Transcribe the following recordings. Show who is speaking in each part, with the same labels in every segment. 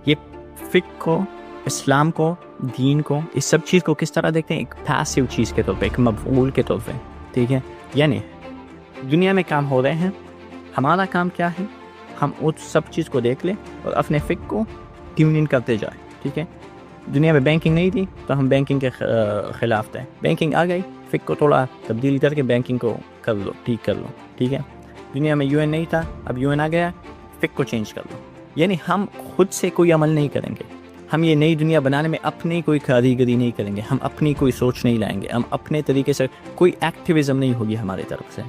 Speaker 1: یہ فقہ کو، اسلام کو، دین کو، اس سب چیز کو کس طرح دیکھتے ہیں؟ ایک پیسو چیز کے طور پہ، ایک مفعول کے طور پہ، ٹھیک ہے؟ یعنی دنیا میں کام ہو رہے ہیں، ہمارا کام کیا ہے؟ ہم اس سب چیز کو دیکھ لیں اور اپنے فقہ کو ٹیون ان کرتے جائیں، ٹھیک ہے؟ دنیا میں بینکنگ نہیں تھی تو ہم بینکنگ کے خلاف تھے، بینکنگ آ گئی، فقہ کو تھوڑا تبدیلی کر کے بینکنگ کو کر لو، ٹھیک کر لو، ٹھیک ہے؟ دنیا میں یو این نہیں تھا، اب یو این آ گیا، فقہ کو چینج کر لو۔ یعنی ہم خود سے کوئی عمل نہیں کریں گے، ہم یہ نئی دنیا بنانے میں اپنی کوئی کاریگری نہیں کریں گے، ہم اپنی کوئی سوچ نہیں لائیں گے، ہم اپنے طریقے سے کوئی ایکٹیویزم نہیں ہوگی ہماری طرف سے۔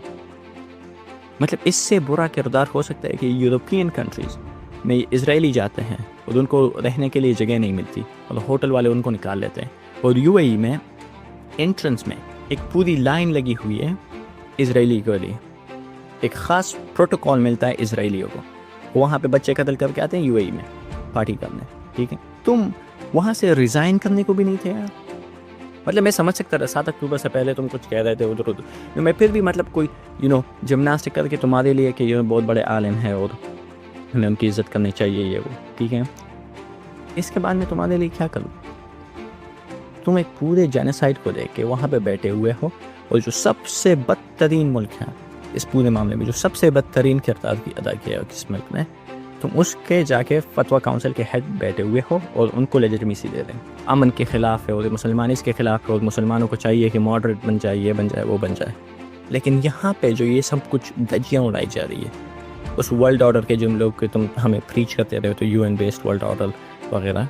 Speaker 1: مطلب اس سے برا کردار ہو سکتا ہے کہ یورپین کنٹریز میں اسرائیلی جاتے ہیں اور ان کو رہنے کے لیے جگہ نہیں ملتی اور ہوٹل والے ان کو نکال لیتے ہیں، اور یو اے ای میں انٹرنس میں ایک پوری لائن لگی ہوئی ہے اسرائیلی کے لیے، ایک خاص پروٹوکول ملتا ہے اسرائیلیوں کو، وہاں پہ بچے قتل کر کے آتے ہیں یو اے ای میں پارٹی کرنے، ٹھیک ہے؟ تم وہاں سے ریزائن کرنے کو بھی نہیں تھے یار۔ مطلب میں سمجھ سکتا تھا 7 اکتوبر سے پہلے تم کچھ کہہ رہے تھے ادھر ادھر، میں پھر بھی مطلب کوئی جمناسٹک کر کے تمہارے لیے کہ یہ بہت بڑے عالم ہیں اور ہمیں ان کی عزت کرنی چاہیے، یہ وہ، ٹھیک ہے؟ اس کے بعد میں تمہارے لیے کیا کروں؟ تم ایک پورے جینیسائڈ کو دیکھ کے وہاں پہ بیٹھے ہوئے ہو، اور جو سب سے بدترین ملک ہے اس پورے معاملے میں، جو سب سے بدترین کردار کی ادا کیا ہے کس ملک نے، تم اس کے جا کے فتویٰ کاؤنسل کے ہیڈ بیٹھے ہوئے ہو اور ان کو لیجٹمیسی دے دیں، امن کے خلاف ہے اور مسلمان اس کے خلاف ہے اور مسلمانوں کو چاہیے کہ ماڈریٹ بن جائے، یہ بن جائے، وہ بن جائے۔ لیکن یہاں پہ جو یہ سب کچھ دھجیاں اڑائی جا رہی ہے، اس ورلڈ آرڈر کے جن لوگ کہ تم ہمیں پریچ کرتے رہے ہو تو U N based world order وغیرہ،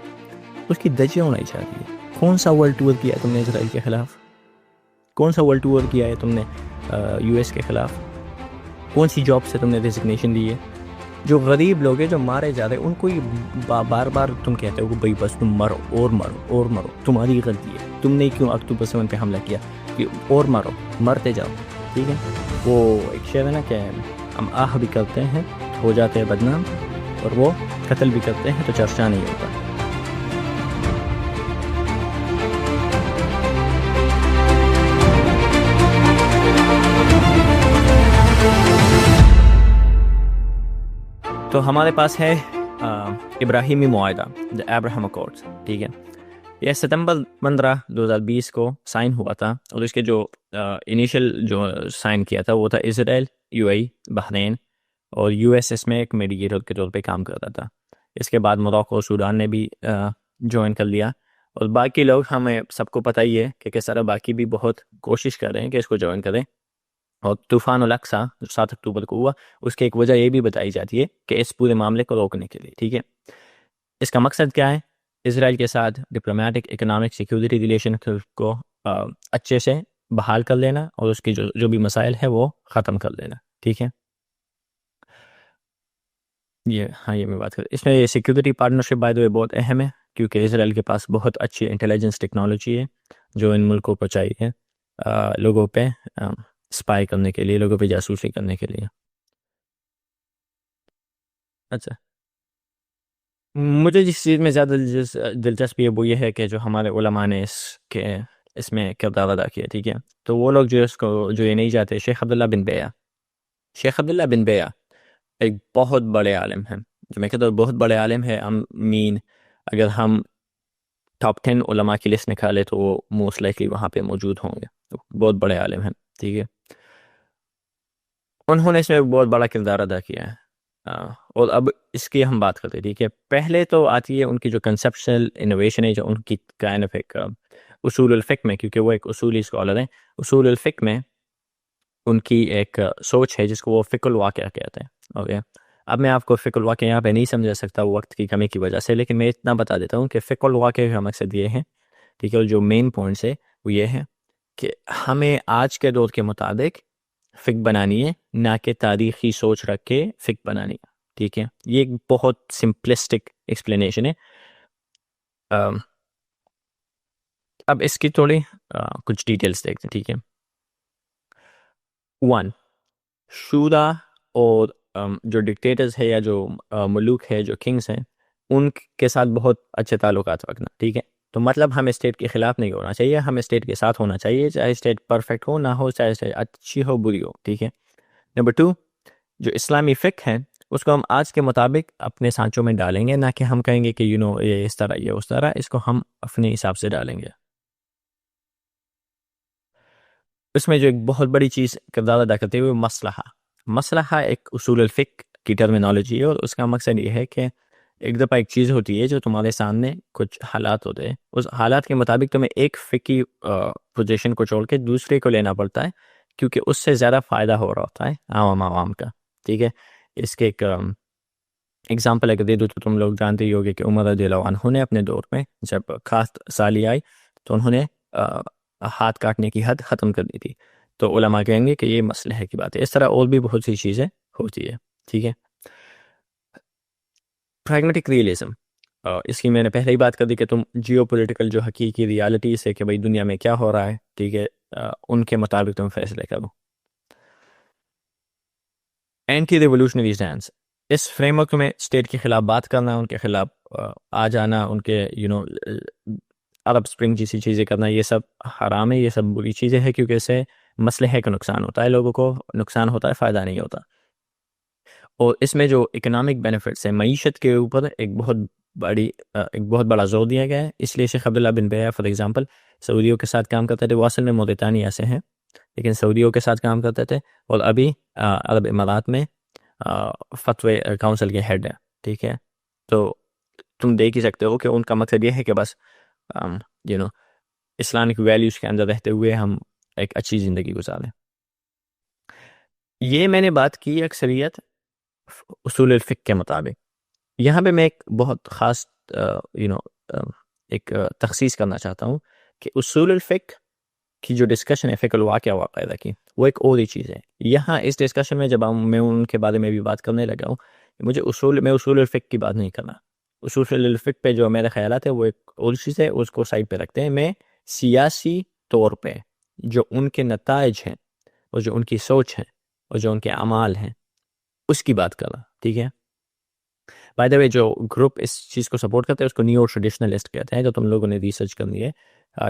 Speaker 1: اس کی دھجیاں اڑائی جا رہی ہے۔ کون سا ورلڈ ٹور کیا ہے تم نے اسرائیل کے خلاف؟ کون سا ورلڈ ٹور کیا ہے تم نے یو ایس کے خلاف؟ کون سی جاب سے تم نے ریزگنیشن دی ہے؟ جو غریب لوگ ہیں جو مارے جا رہے ہیں ان کو ہی بار بار تم کہتے ہو کہ بھائی بس تم مرو اور مرو اور مرو، تمہاری غلطی ہے، تم نے کیوں اکتوبر 7 پہ حملہ کیا، کہ اور مرو، مرتے جاؤ، ٹھیک ہے؟ وہ ایک شعر ہے نا کہ ہم آہ بھی کرتے ہیں ہو جاتے ہیں بدنام، اور وہ قتل بھی کرتے ہیں تو چرچا نہیں ہوتا۔ تو ہمارے پاس ہے ابراہیمی معاہدہ، دا ابراہم اکارڈز، ٹھیک ہے؟ یہ ستمبر 15 2020 کو سائن ہوا تھا، اور اس کے جو انیشل جو سائن کیا تھا وہ تھا اسرائیل، یو اے ای، بحرین اور یو ایس ایس میں ایک میڈیٹر کے طور پہ کام کرتا تھا۔ اس کے بعد موروکو اور سوڈان نے بھی جوائن کر لیا، اور باقی لوگ ہمیں سب کو پتہ ہی ہے کہ کس طرح باقی بھی بہت کوشش کر رہے ہیں کہ اس کو جوائن کریں۔ اور طوفان الاقصی جو 7 اکتوبر کو ہوا، اس کی ایک وجہ یہ بھی بتائی جاتی ہے کہ اس پورے معاملے کو روکنے کے لیے، ٹھیک ہے؟ اس کا مقصد کیا ہے؟ اسرائیل کے ساتھ ڈپلومیٹک، اکنامک، سیکیورٹی ریلیشن کو اچھے سے بحال کر لینا، اور اس کی جو بھی مسائل ہے وہ ختم کر لینا، ٹھیک ہے؟ یہ میں بات کر، اس میں یہ سیکیورٹی پارٹنرشپ بائی دا وے بہت اہم ہے، کیونکہ اسرائیل کے پاس بہت اچھی انٹیلیجنس ٹیکنالوجی ہے جو ان ملکوں کو چاہیے لوگوں پہ اسپائی کرنے کے لیے، لوگوں پہ جاسوسی کرنے کے لیے۔ اچھا، مجھے جس چیز میں زیادہ دلچسپی ہے وہ یہ ہے کہ جو ہمارے علماء نے اس میں کردار ادا کیا، ٹھیک ہے؟ تو وہ لوگ جو اس کو جو یہ نہیں جاتے، شیخ عبداللہ بن بیہ، شیخ عبداللہ بن بیہ ایک بہت بڑے عالم ہیں، جو میں کہتا ہوں بہت بڑے عالم ہے۔ مین اگر ہم ٹاپ 10 علماء کی لسٹ نکالے تو وہ موسٹ لائکلی وہاں پہ موجود ہوں گے، بہت بڑے عالم ہیں، ٹھیک ہے؟ انہوں نے اس میں بہت بڑا کردار ادا کیا ہے، اور اب اس کی ہم بات کرتے ہیں، ٹھیک ہے؟ پہلے تو آتی ہے ان کی جو کنسپشنل انوویشن ہے، جو ان کی کائنڈ آف ایک اصول الفقہ میں، کیونکہ وہ ایک اصولی اسکالر ہیں، اصول الفقہ میں ان کی ایک سوچ ہے جس کو وہ فقہ الواقع کہتے ہیں، اوکے؟ اب میں آپ کو فقہ الواقع یہاں پہ نہیں سمجھا سکتا وقت کی کمی کی وجہ سے، لیکن میں اتنا بتا دیتا ہوں کہ فقہ الواقع کا مقصد یہ ہے، ٹھیک ہے؟ اور جو مین پوائنٹس ہے وہ یہ ہے کہ ہمیں آج کے دور کے مطابق فقہ بنانی ہے، نہ کہ تاریخی سوچ رکھ کے فقہ بنانی ہے، ٹھیک ہے؟ یہ ایک بہت سمپلسٹک ایکسپلینیشن ہے۔ اب اس کی تھوڑی کچھ ڈیٹیلز دیکھتے ہیں، ٹھیک ہے؟ 1، شورا اور جو ڈکٹیٹرز ہے یا جو ملوک ہے، جو کنگز ہیں، ان کے ساتھ بہت اچھے تعلقات رکھنا، ٹھیک ہے؟ تو مطلب ہمیں اسٹیٹ کے خلاف نہیں ہونا چاہیے، ہمیں اسٹیٹ کے ساتھ ہونا چاہیے، چاہے اسٹیٹ پرفیکٹ ہو نہ ہو، چاہے اسٹیٹ اچھی ہو بری ہو، ٹھیک ہے؟ نمبر 2، جو اسلامی فقہ ہے اس کو ہم آج کے مطابق اپنے سانچوں میں ڈالیں گے، نہ کہ ہم کہیں گے کہ یہ اس طرح، یہ اس طرح. اس کو ہم اپنے حساب سے ڈالیں گے. اس میں جو ایک بہت بڑی چیز کردار ادا کرتے ہوئے مسلحہ ایک اصول الفقہ کی ٹرمینالوجی ہے، اور اس کا مقصد یہ ہے کہ ایک دفعہ ایک چیز ہوتی ہے جو تمہارے سامنے کچھ حالات ہوتے ہیں، اس حالات کے مطابق تمہیں ایک فقہی پوزیشن کو چھوڑ کے دوسرے کو لینا پڑتا ہے، کیونکہ اس سے زیادہ فائدہ ہو رہا ہوتا ہے عوام کا. ٹھیک ہے، اس کے ایک اگزامپل اگر دے دوں تو تم لوگ جانتے ہی ہوگے کہ عمر رضی اللہ عنہ نے اپنے دور میں جب خاص سالی آئی تو انہوں نے ہاتھ کاٹنے کی حد ختم کر دی تھی. تو علماء کہیں گے کہ یہ مسئلہ کی بات ہے. اس طرح اور بھی بہت سی چیزیں ہوتی ہے. ٹھیک ہے، پریگمیٹک ریئلزم، اس کی میں نے پہلے ہی بات کر دی کہ تم جیو پولیٹیکل جو حقیقی ریالٹیز ہے کہ بھئی دنیا میں کیا ہو رہا ہے، ٹھیک ہے، ان کے مطابق تم فیصلے کرو. اینٹی ریولوشنری اسٹینڈس، اس فریم ورک میں اسٹیٹ کے خلاف بات کرنا، ان کے خلاف آ جانا، ان کے عرب اسپرنگ جیسی چیزیں کرنا، یہ سب حرام ہے، یہ سب بری چیزیں ہیں، کیونکہ اس سے مسئلہ کا نقصان ہوتا ہے، لوگوں کو نقصان ہوتا ہے، فائدہ نہیں ہوتا. اور اس میں جو اکنامک بینیفٹس ہیں، معیشت کے اوپر ایک بہت بڑا زور دیا گیا ہے. اس لیے شیخ عبداللہ بن بیہ فار ایگزامپل سعودیوں کے ساتھ کام کرتے تھے. وہ اصل میں موریتانیہ سے ہیں لیکن سعودیوں کے ساتھ کام کرتے تھے، اور ابھی عرب امارات میں فتوی کونسل کے ہیڈ ہیں. ٹھیک ہے، تو تم دیکھ ہی سکتے ہو کہ ان کا مقصد یہ ہے کہ بس اسلامک ویلیوز کے اندر رہتے ہوئے ہم ایک اچھی زندگی گزاریں. یہ میں نے بات کی اکثریت اصول الفقہ کے مطابق. یہاں پہ میں ایک بہت خاص ایک تخصیص کرنا چاہتا ہوں کہ اصول الفقہ کی جو ڈسکشن ہے فقہ الواقع واقعہ کی، وہ ایک اور ہی چیز ہے. یہاں اس ڈسکشن میں جب میں ان کے بارے میں بھی بات کرنے لگا ہوں، میں اصول الفقہ کی بات نہیں کرنا. اصول الفقہ پہ جو میرے خیالات ہیں وہ ایک اور چیز ہے، اس کو سائڈ پہ رکھتے ہیں. میں سیاسی طور پہ جو ان کے نتائج ہیں، اور جو ان کی سوچ ہے، اور جو ان کے اعمال ہیں، اس کی بات کر رہا. ٹھیک ہے، بائی دا وے جو گروپ اس چیز کو سپورٹ کرتے ہیں اس کو نیو ٹریڈیشنلسٹ کہتے ہیں، جو تم لوگوں نے ریسرچ کرنی ہے.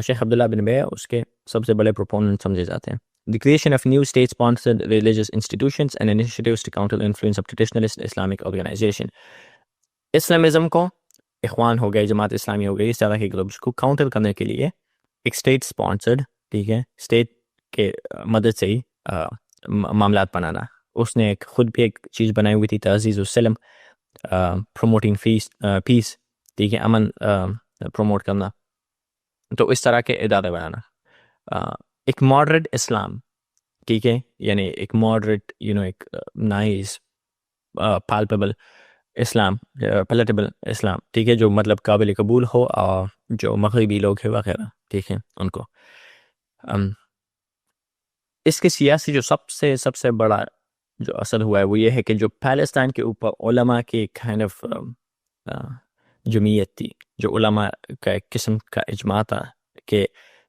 Speaker 1: شیخ عبداللہ بن بیہ اس کے سب سے بڑے پروپوننٹ سمجھے جاتے ہیں. The creation of new state-sponsored religious institutions and initiatives to counter the influence of traditionalist Islamic organization. Islamism کو، اخوان ہو گئے، جماعت اسلامی ہو گئی، اس طرح کے گروپس کو کاؤنٹر کرنے کے لیے ایک اسٹیٹ اسپانسرڈ، ٹھیک ہے، اسٹیٹ کے مدد سے ہی معاملات بنانا. اس نے خود بھی ایک چیز بنائی ہوئی تھی، تعزیز السلم، پروموٹنگ پیس، ٹھیک ہے، امن پروموٹ کرنا. تو اس طرح کے ادارے بنانا. ایک ماڈریٹ اسلام، ٹھیک ہے، یعنی ایک ماڈریٹ ایک نائس پالپیبل اسلام، پیلیٹیبل اسلام، ٹھیک ہے، جو مطلب قابل قبول ہو، اور جو مغربی لوگ ہیں وغیرہ، ٹھیک ہے، ان کو. اس کے سیاسی جو سب سے بڑا جو اثر ہوا ہے وہ یہ ہے کہ جو پیلسٹائن کے اوپر علماء کی ایک کائنڈ آف جمعیت تھی، جو علماء کا ایک قسم کا اجماع تھا کہ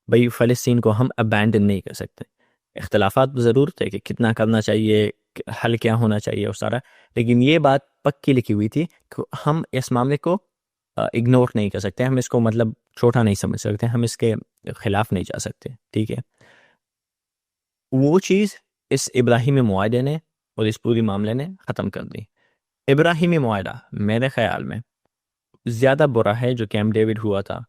Speaker 1: بھئی فلسطین کو ہم ابینڈن نہیں کر سکتے. اختلافات ضرور تھے کہ کتنا کرنا چاہیے، حل کیا ہونا چاہیے، وہ سارا، لیکن یہ بات پکی لکھی ہوئی تھی کہ ہم اس معاملے کو اگنور نہیں کر سکتے، ہم اس کو مطلب چھوٹا نہیں سمجھ سکتے، ہم اس کے خلاف نہیں جا سکتے. ٹھیک ہے، وہ چیز اس ابراہیمی معاہدے نے اور اس پوری معاملے نے ختم کر دی. ابراہیمی معاہدہ میرے خیال میں زیادہ برا ہے جو کیمپ ڈیوڈ ہوا تھا،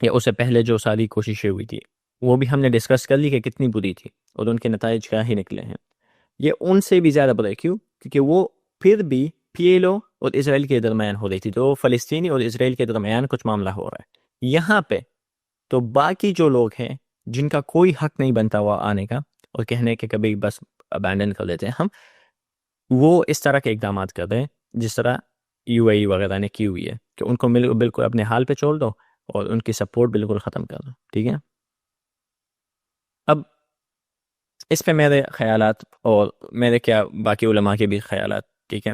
Speaker 1: یا اس سے پہلے جو ساری کوششیں ہوئی تھی، وہ بھی ہم نے ڈسکس کر لی کہ کتنی بری تھی اور ان کے نتائج کیا ہی نکلے ہیں. یہ ان سے بھی زیادہ برا ہے. کیوں؟ کیونکہ وہ پھر بھی پی ایل او اور اسرائیل کے درمیان ہو رہی تھی، تو فلسطینی اور اسرائیل کے درمیان کچھ معاملہ ہو رہا ہے. یہاں پہ تو باقی جو لوگ ہیں جن کا کوئی حق نہیں بنتا ہوا آنے کا اور کہنے کے کبھی بس ابینڈن کر دیتے ہیں ہم، وہ اس طرح کے اقدامات کر رہے ہیں جس طرح یو اے ای وغیرہ نے کی ہوئی ہے کہ ان کو بالکل اپنے حال پہ چھوڑ دو اور ان کی سپورٹ بالکل ختم کر دو. ٹھیک ہے، اب اس پہ میرے خیالات اور میرے کیا باقی علماء کے بھی خیالات. ٹھیک ہے،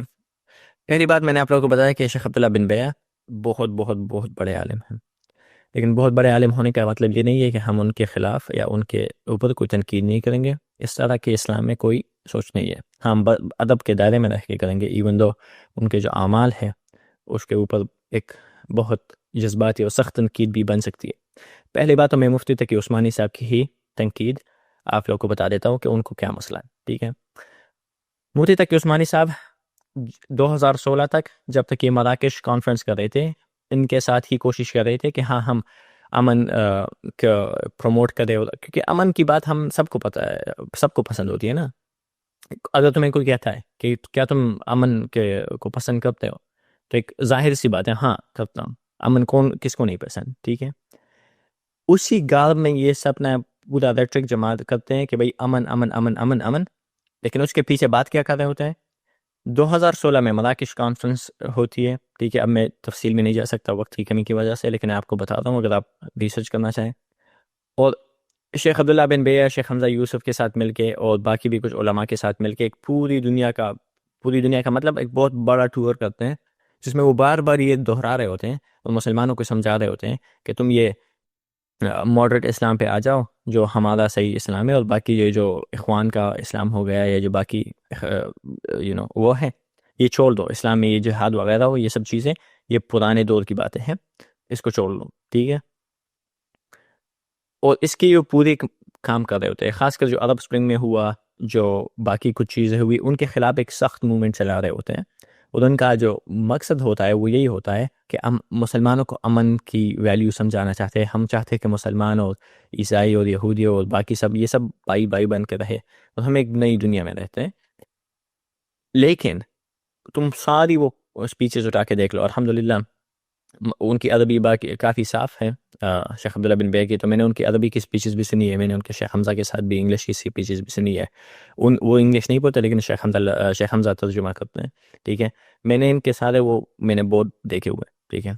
Speaker 1: پہلی بات میں نے آپ لوگوں کو بتایا کہ شیخ عبداللہ بن بیہ بہت بہت بہت بڑے عالم ہیں، لیکن بہت بڑے عالم ہونے کا مطلب یہ نہیں ہے کہ ہم ان کے خلاف یا ان کے اوپر کوئی تنقید نہیں کریں گے. اس طرح کے اسلام میں کوئی سوچ نہیں ہے. ہم ادب کے دائرے میں رہ کے کریں گے، ایون دو ان کے جو اعمال ہیں اس کے اوپر ایک بہت جذباتی اور سخت تنقید بھی بن سکتی ہے. پہلی بات تو میں مفتی تقی عثمانی صاحب کی ہی تنقید آپ لوگوں کو بتا دیتا ہوں کہ ان کو کیا مسئلہ ہے. ٹھیک ہے، مفتی تقی عثمانی صاحب 2016 تک جب تک یہ مراکش کانفرنس کر رہے تھے ان کے ساتھ ہی کوشش کر رہے تھے کہ ہاں ہم امن پروموٹ کرے، کیونکہ امن کی بات ہم سب کو پتہ ہے، سب کو پسند ہوتی ہے نا. اگر تمہیں کوئی کہتا ہے کہ کیا تم امن کے کو پسند کرتے ہو تو ایک ظاہر سی بات ہے ہاں کرتا ہوں. امن کون کس کو نہیں پسند، ٹھیک ہے. اسی گال میں یہ سب نا پورا ریٹرک جمع کرتے ہیں کہ بھائی امن امن امن امن امن، لیکن اس کے پیچھے بات کیا کر رہے ہوتے ہیں. 2016 میں مراکش کانفرنس ہوتی ہے، ٹھیک ہے. اب میں تفصیل میں نہیں جا سکتا وقت کی کمی کی وجہ سے، لیکن آپ کو بتاتا ہوں اگر آپ ریسرچ کرنا چاہیں. اور شیخ عبداللہ بن بیا، شیخ حمزہ یوسف کے ساتھ مل کے اور باقی بھی کچھ علماء کے ساتھ مل کے ایک پوری دنیا کا مطلب ایک بہت بڑا ٹور کرتے ہیں، جس میں وہ بار بار یہ دہرا رہے ہوتے ہیں اور مسلمانوں کو سمجھا رہے ہوتے ہیں کہ تم یہ ماڈریٹ اسلام پہ آ جاؤ جو ہمارا صحیح اسلام ہے، اور باقی یہ جو اخوان کا اسلام ہو گیا یا جو باقی وہ ہے یہ چھوڑ دو. اسلام میں یہ جہاد وغیرہ ہو، یہ سب چیزیں یہ پرانے دور کی باتیں ہیں، اس کو چھوڑ لو، ٹھیک ہے. اور اس کی وہ پوری کام کر رہے ہوتے ہیں، خاص کر جو عرب سپرنگ میں ہوا، جو باقی کچھ چیزیں ہوئی، ان کے خلاف ایک سخت موومنٹ چلا رہے ہوتے ہیں. اور ان کا جو مقصد ہوتا ہے وہ یہی ہوتا ہے کہ ہم مسلمانوں کو امن کی ویلیو سمجھانا چاہتے ہیں. ہم چاہتے ہیں کہ مسلمان اور عیسائی اور یہودی اور باقی سب یہ سب بائی بائی بن کے رہے، اور ہم ایک نئی دنیا میں رہتے ہیں. لیکن تم ساری وہ اسپیچز اٹھا کے دیکھ لو، الحمدللہ ان کی عربی باقی کافی صاف ہے. شیخ عبداللہ بن بے کی تو میں نے ان کی عربی کی اسپیچز بھی سنی ہے، میں نے ان کے شیخ حمزہ کے ساتھ بھی انگلش کی اسپیچز بھی سنی ہے. وہ انگلش نہیں پڑھتے لیکن شیخ حمزہ ترجمہ کرتے ہیں، ٹھیک ہے. میں نے ان کے سارے وہ میں نے بہت دیکھے ہوئے، ٹھیک ہے.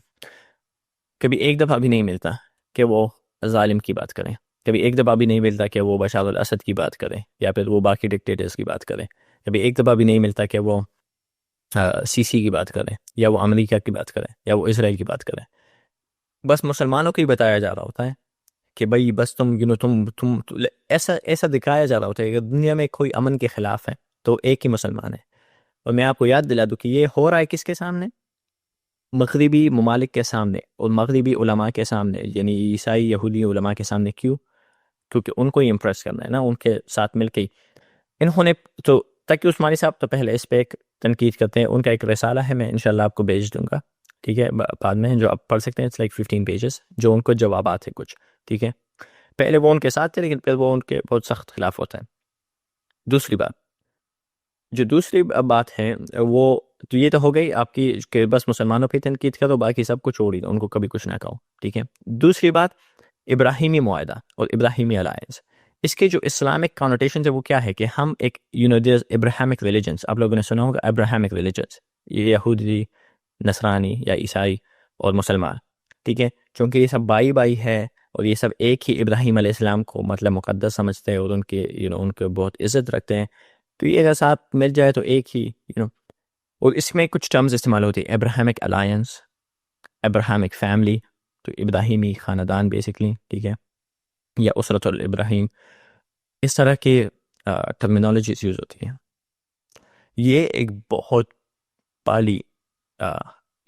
Speaker 1: کبھی ایک دفعہ بھی نہیں ملتا کہ وہ ظالم کی بات کریں، کبھی ایک دفعہ بھی نہیں ملتا کہ وہ بشار الاسد کی بات کریں یا پھر وہ باقی ڈکٹیٹرز کی بات کریں. کبھی ایک دفعہ بھی نہیں ملتا کہ وہ سی سی کی بات کریں یا وہ امریکہ کی بات کریں یا وہ اسرائیل کی بات کریں. بس مسلمانوں کو ہی بتایا جا رہا ہوتا ہے کہ بھائی بس تم ایسا دکھایا جا رہا ہوتا ہے کہ دنیا میں کوئی امن کے خلاف ہے تو ایک ہی مسلمان ہے. اور میں آپ کو یاد دلا دوں کہ یہ ہو رہا ہے کس کے سامنے؟ مغربی ممالک کے سامنے اور مغربی علماء کے سامنے، یعنی عیسائی یہودی علماء کے سامنے. کیوں؟ کیونکہ ان کو ہی امپریس کرنا ہے نا، ان کے ساتھ مل کے ہی انہوں نے تو تقی عثمانی صاحب تو پہلے اس پہ ایک تنقید کرتے ہیں. ان کا ایک رسالہ ہے، میں انشاءاللہ آپ کو بھیج دوں گا، ٹھیک ہے، بعد میں، جو آپ پڑھ سکتے ہیں. اٹس لائک 15 پیجز جو ان کو جوابات ہیں کچھ، ٹھیک ہے. پہلے وہ ان کے ساتھ تھے لیکن پھر وہ ان کے بہت سخت خلاف ہوتا ہے. دوسری بات ہے وہ تو یہ تو ہو گئی آپ کی کہ بس مسلمانوں پہ تنقید کرو، باقی سب کو چھوڑ ہی دو، ان کو کبھی کچھ نہ کہو، ٹھیک ہے. دوسری بات ابراہیمی معاہدہ اور ابراہیمی الائنس. اس کے جو اسلامک کانوٹیشنز ہے وہ کیا ہے کہ ہم ایک دیئرز ابراہیمک ریلیجنس، آپ لوگوں نے سنا ہوگا ابراہیمک ریلیجنس، یہ یہودی، نصرانی یا عیسائی اور مسلمان، ٹھیک ہے. چونکہ یہ سب بائی بائی ہے اور یہ سب ایک ہی ابراہیم علیہ السلام کو مطلب مقدس سمجھتے ہیں اور ان کے ان کو بہت عزت رکھتے ہیں، تو یہ اگر ساتھ مل جائے تو ایک ہی اور اس میں کچھ ٹرمز استعمال ہوتی ہیں، ابراہیمک الائنس، ابراہیمک فیملی، تو ابراہیمی خاندان بیسکلی، ٹھیک ہے، یا اسرت الابراہیم، اس طرح کی ٹرمینالوجیز یوز ہوتی ہیں. یہ ایک بہت پالی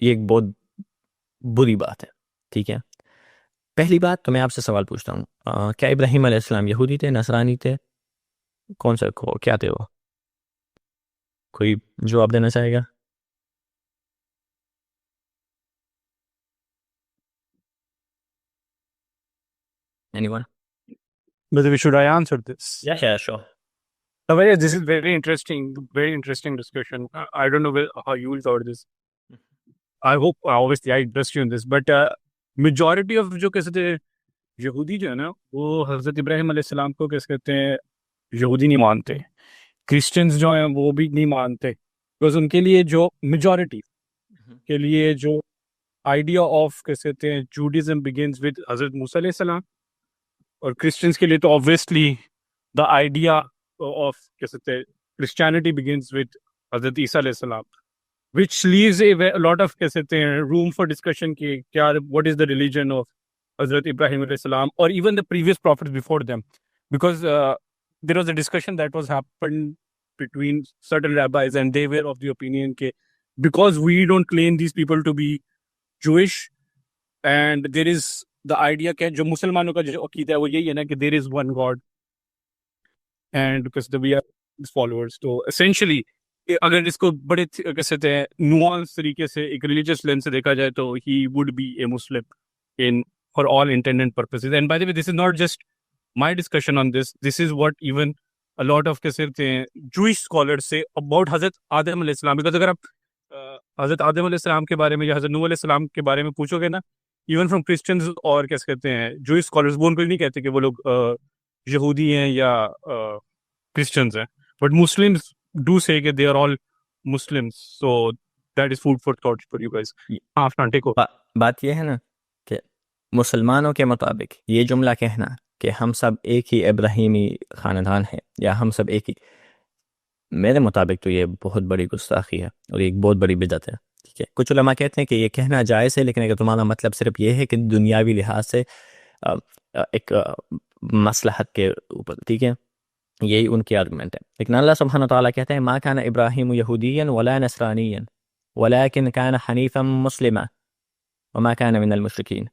Speaker 1: یہ ایک بہت بری بات ہے، ٹھیک ہے. پہلی بات تو میں آپ سے سوال پوچھتا ہوں، کیا ابراہیم علیہ السلام یہودی تھے، نصرانی تھے، کون سا کیا تھے وہ؟ کوئی جواب دینا چاہے گا؟ Anyone?
Speaker 2: But should I answer this?
Speaker 1: Yeah, sure.
Speaker 2: This is very interesting discussion. I don't know how you will cover this. I hope, obviously, I trust you in this. But majority of جو کہتے ہیں یہودی جو ہے نا، وہ حضرت ابراہیم علیہ السلام کو کیسے کہتے ہیں یہودی نہیں مانتے. کرسچنز جو ہیں وہ بھی نہیں مانتے، بیکاز ان کے لیے جو میجورٹی کے لیے جو آئیڈیا آف کیسے کہتے ہیں جوڈیزم بگنز ود حضرت موسیٰ علیہ السلام، اور کرسچنس کے لیے تو obviously the idea of کیسے کہتے ہیں Christianity begins with حضرت عیسیٰ علیہ السلام, which leaves a lot of کیسے کہتے ہیں room for discussion کہ کیا what is the religion of حضرت ابراہیم علیہ السلام or even the previous prophets before them, because there was a discussion that was happened between certain rabbis and they were of the opinion کہ because we don't claim these people to be Jewish and there is the idea کہ جو مسلمانوں کا جو عقیدہ ہے وہ یہی ہے نا کہ there is one God and because we are his followers. So essentially اگر اس کو بڑے کیسے کہتے ہیں نوانس طریقے سے ایک ریلیجیس لینس سے دیکھا جائے تو he would be a Muslim in for all intent and purposes. And by the way, this is not just my discussion on this. This is what even a lot of Jewish scholars say about Hazrat Adam علیہ السلام. Because اگر آپ حضرت آدم علیہ السلام کے بارے میں یا حضرت نوح علیہ السلام کے بارے میں پوچھو گے نا، ایون فرام کرسچنز اور کیسے کہتے ہیں جوئش اسکالرز، وہ ان کو نہیں کہتے کہ وہ لوگ یہودی ہیں یا کرسچنز ہیں، بٹ مسلمز ڈو سے کہ they are all Muslims. So that is food for thought for you guys. ہاں فران ٹیک اوور.
Speaker 1: بات یہ ہے نا کہ مسلمانوں کے مطابق یہ جملہ کہنا کہ ہم سب ایک ہی ابراہیمی خاندان ہے یا ہم سب ایک ہی، میرے مطابق تو یہ بہت بڑی گستاخی ہے اور ایک بہت بڑی بدعت ہے. ٹھیک ہے، کچھ علماء کہتے ہیں کہ یہ کہنا جائز ہے، لیکن اگر تمہارا مطلب صرف یہ ہے کہ دنیاوی لحاظ سے ایک مصلحت کے اوپر، ٹھیک ہے، یہی ان کی آرگومنٹ ہے. لیکن اللہ سبحانہ وتعالیٰ کہتے ہیں ما کان ابراہیم یہودیا ولا نصرانیا ولکن کان حنیفا مسلما وما کان من المشرکین.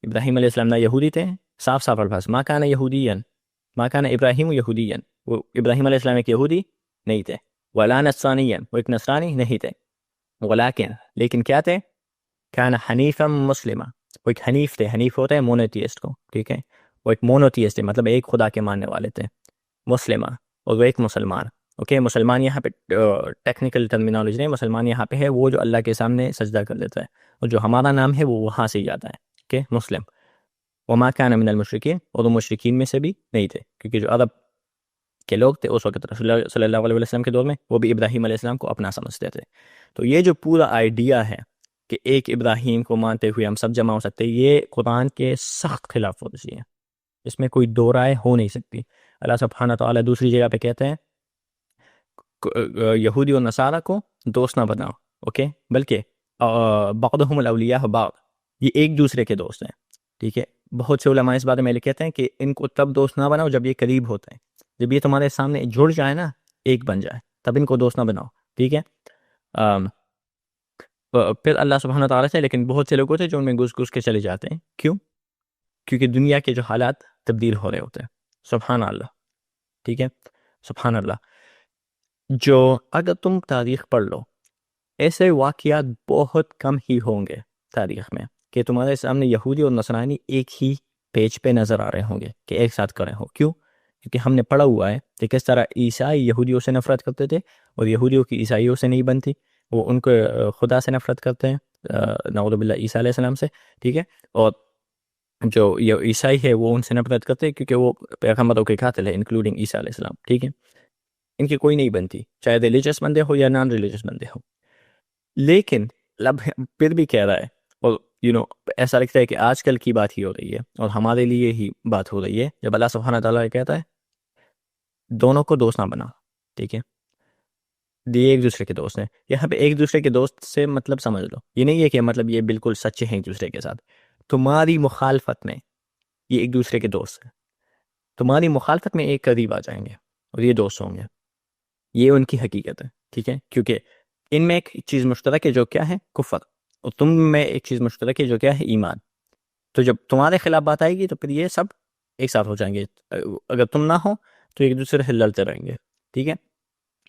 Speaker 1: ابراہیم علیہ السلام نہ یہودی تھے، صاف صاف الفاظ، ما کان یہودیا، ما کان ابراہیم یہودیا، وہ ابراہیم علیہ السلام ایک یہودی نہیں تھے، ولا نصرانیا، وہ ایک نصرانی نہیں تھے، ولیکن لیکن کیا تھے، کان حنیفا مسلما، وہ ایک حنیف تھے. حنیف ہوتا ہے مونوتھیسٹ کو، ٹھیک ہے، وہ ایک مونوتھیسٹ تھے، مطلب ایک خدا کے ماننے والے تھے، مسلمہ، اور وہ ایک مسلمان. اوکے، مسلمان یہاں پہ ٹیکنیکل ٹرمینالوجی نہیں، مسلمان یہاں پہ ہے وہ جو اللہ کے سامنے سجدہ کر دیتا ہے، اور جو ہمارا نام ہے وہ وہاں سے ہی آتا ہے. اوکے، مسلم. وما کان من المشرکین، اور وہ مشرکین میں سے بھی نہیں تھے، کیونکہ جو عرب کے لوگ تھے اس وقت رسول اللہ صلی اللہ علیہ وسلم کے دور میں، وہ بھی ابراہیم علیہ السلام کو اپنا سمجھتے تھے. تو یہ جو پورا آئیڈیا ہے کہ ایک ابراہیم کو مانتے ہوئے ہم سب جمع ہو سکتے، یہ قرآن کے سخت خلاف ورزی ہے، اس میں کوئی دو رائے ہو نہیں سکتی. اللہ سبحانہ تعالیٰ دوسری جگہ پہ کہتے ہیں یہودی اور نصارہ کو دوست نہ بناؤ، اوکے، بلکہ بعضهم الاولیاء بعض، یہ ایک دوسرے کے دوست ہیں. ٹھیک ہے، بہت سے علماء اس بارے میں کہتے ہیں کہ ان کو تب دوست نہ بناؤ جب یہ قریب ہوتے ہیں، جب یہ تمہارے سامنے جڑ جائے نا، ایک بن جائے، تب ان کو دوست نہ بناؤ. ٹھیک ہے. پھر اللہ سبحانہ تعالیٰ سے، لیکن بہت سے لوگ ہوتے ہیں جو ان میں گھس گھس کے چلے جاتے ہیں. کیوں؟ کیونکہ دنیا کے جو حالات تبدیل ہو رہے ہوتے ہیں. سبحان اللہ. ٹھیک ہے، سبحان اللہ. جو اگر تم تاریخ پڑھ لو، ایسے واقعات بہت کم ہی ہوں گے تاریخ میں کہ تمہارے سامنے یہودی اور نصرانی ایک ہی پیج پہ نظر آ رہے ہوں گے کہ ایک ساتھ کرے ہوں. کیوں؟ کیونکہ ہم نے پڑھا ہوا ہے کہ کس طرح عیسائی یہودیوں سے نفرت کرتے تھے اور یہودیوں کی عیسائیوں سے نہیں بنتی، وہ ان کو خدا سے نفرت کرتے ہیں، نعوذ باللہ، عیسیٰ علیہ السلام سے. ٹھیک ہے، اور جو یہ عیسائی ہے وہ ان سے نفرت کرتے ہیں کیونکہ وہ پیغمبروں کے قاتل ہے، انکلوڈنگ عیسیٰ علیہ السلام. ٹھیک ہے، ان کی کوئی نہیں بنتی، چاہے ریلیجس بندے ہو یا نان ریلیجس بندے ہو. لیکن لب پھر بھی کہہ رہا ہے، اور ایسا لگتا ہے کہ آج کل کی بات ہی ہو رہی ہے اور ہمارے لیے ہی بات ہو رہی ہے، جب اللہ سبحانہ تعالیٰ کہتا ہے دونوں کو دوست نہ بناؤ. ٹھیک ہے، یہ ایک دوسرے کے دوست ہیں. یہاں پہ ایک دوسرے کے دوست سے مطلب سمجھ لو، یہ نہیں ہے کہ مطلب یہ بالکل سچے ہیں ایک دوسرے کے ساتھ. تمہاری مخالفت میں یہ ایک دوسرے کے دوست ہیں، تمہاری مخالفت میں ایک قریب آ جائیں گے اور یہ دوست ہوں گے. یہ ان کی حقیقت ہے. ٹھیک ہے، کیونکہ ان میں ایک چیز مشترک ہے جو کیا ہے، کفر، اور تم میں ایک چیز مشترک ہے جو کیا ہے، ایمان. تو جب تمہارے خلاف بات آئے گی تو پھر یہ سب ایک ساتھ ہو جائیں گے. اگر تم نہ ہو تو ایک دوسرے سے لڑتے رہیں گے. ٹھیک ہے،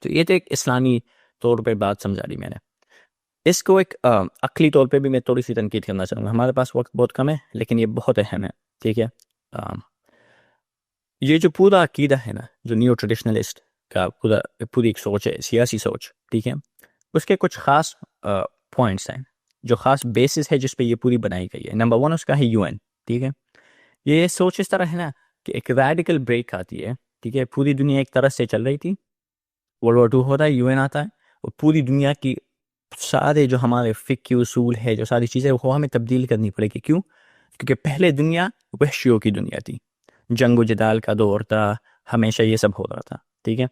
Speaker 1: تو یہ تو ایک اسلامی طور پہ بات سمجھا دی میں نے. اس کو ایک عقلی طور پہ بھی میں تھوڑی سی تنقید کرنا چاہوں گا. ہمارے پاس وقت بہت کم ہے لیکن یہ بہت اہم ہے. ٹھیک ہے، یہ جو پورا عقیدہ ہے نا، جو نیو ٹریڈیشنلسٹ کا پوری ایک سوچ ہے، سیاسی سوچ، ٹھیک ہے، اس کے کچھ خاص پوائنٹس ہیں جو خاص بیسس ہے جس پہ یہ پوری بنائی گئی ہے. نمبر 1 اس کا ہے UN. ٹھیک ہے، یہ سوچ اس طرح ہے نا کہ ایک ریڈیکل بریک آتی ہے. ٹھیک ہے، پوری دنیا ایک طرح سے چل رہی تھی، World War II ہوتا ہے، UN آتا ہے، اور پوری دنیا کی سارے جو ہمارے فقہ اصول ہے، جو ساری چیزیں، وہ ہمیں تبدیل کرنی پڑے گی. کیوں؟ کیونکہ پہلے دنیا وحشیوں کی دنیا تھی، جنگ و جدال کا دور تھا، ہمیشہ یہ سب ہو رہا تھا. ٹھیک ہے،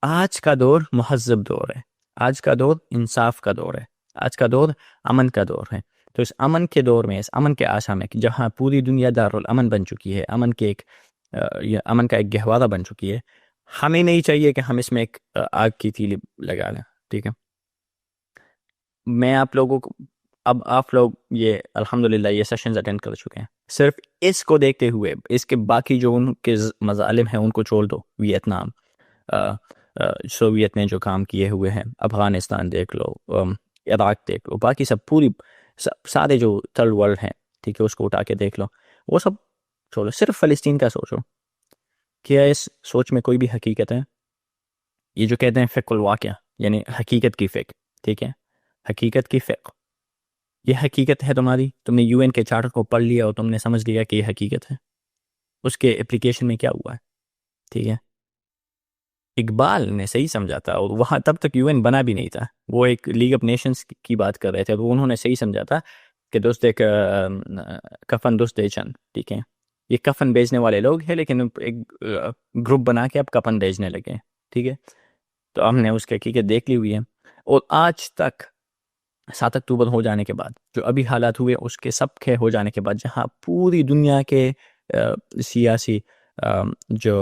Speaker 1: آج کا دور مہذب دور ہے، آج کا دور انصاف کا دور ہے، آج کا دور امن کا دور ہے. تو اس امن کے دور میں، اس امن کے آسا میں، جہاں پوری دنیا دارالامن بن چکی ہے، امن کا ایک گہوارہ بن چکی ہے، ہمیں نہیں چاہیے کہ ہم اس میں ایک آگ کی تیلی لگا لیں. ٹھیک ہے، میں آپ لوگوں کو، اب آپ لوگ یہ الحمدللہ یہ سیشنز اٹینڈ کر چکے ہیں، صرف اس کو دیکھتے ہوئے، اس کے باقی جو ان کے مظالم ہیں ان کو چھوڑ دو، ویتنام، سوویت نے جو کام کیے ہوئے ہیں، افغانستان دیکھ لو، عراق دیکھ لو، باقی سب پوری سارے جو تھرڈ ورلڈ ہیں، ٹھیک ہے، اس کو اٹھا کے دیکھ لو، وہ سب چھوڑو، صرف فلسطین کا سوچو. کیا اس سوچ میں کوئی بھی حقیقت ہے؟ یہ جو کہتے ہیں فقہ الواقع، یعنی حقیقت کی فقہ، ٹھیک ہے، حقیقت کی فقہ، یہ حقیقت ہے تمہاری؟ تم نے یو این کے چارٹر کو پڑھ لیا اور تم نے سمجھ لیا کہ یہ حقیقت ہے. اس کے اپلیکیشن میں کیا ہوا ہے؟ ٹھیک ہے، اقبال نے صحیح سمجھا تھا، اور وہاں تب تک یو این بنا بھی نہیں تھا، وہ ایک لیگ آف نیشنز کی بات کر رہے تھے، تو انہوں نے صحیح سمجھا تھا کہ دوست ایک کفن دوست دے چند، ٹھیک ہے، یہ کفن بیچنے والے لوگ ہیں، لیکن ایک گروپ بنا کے اب کفن بیچنے لگے ہیں، ٹھیک ہے. تو ہم نے اس کی حقیقت دیکھ لی ہوئی ہے، اور آج تک 7 اکتوبر ہو جانے کے بعد جو ابھی حالات ہوئے، اس کے سب کے ہو جانے کے بعد، جہاں پوری دنیا کے سیاسی جو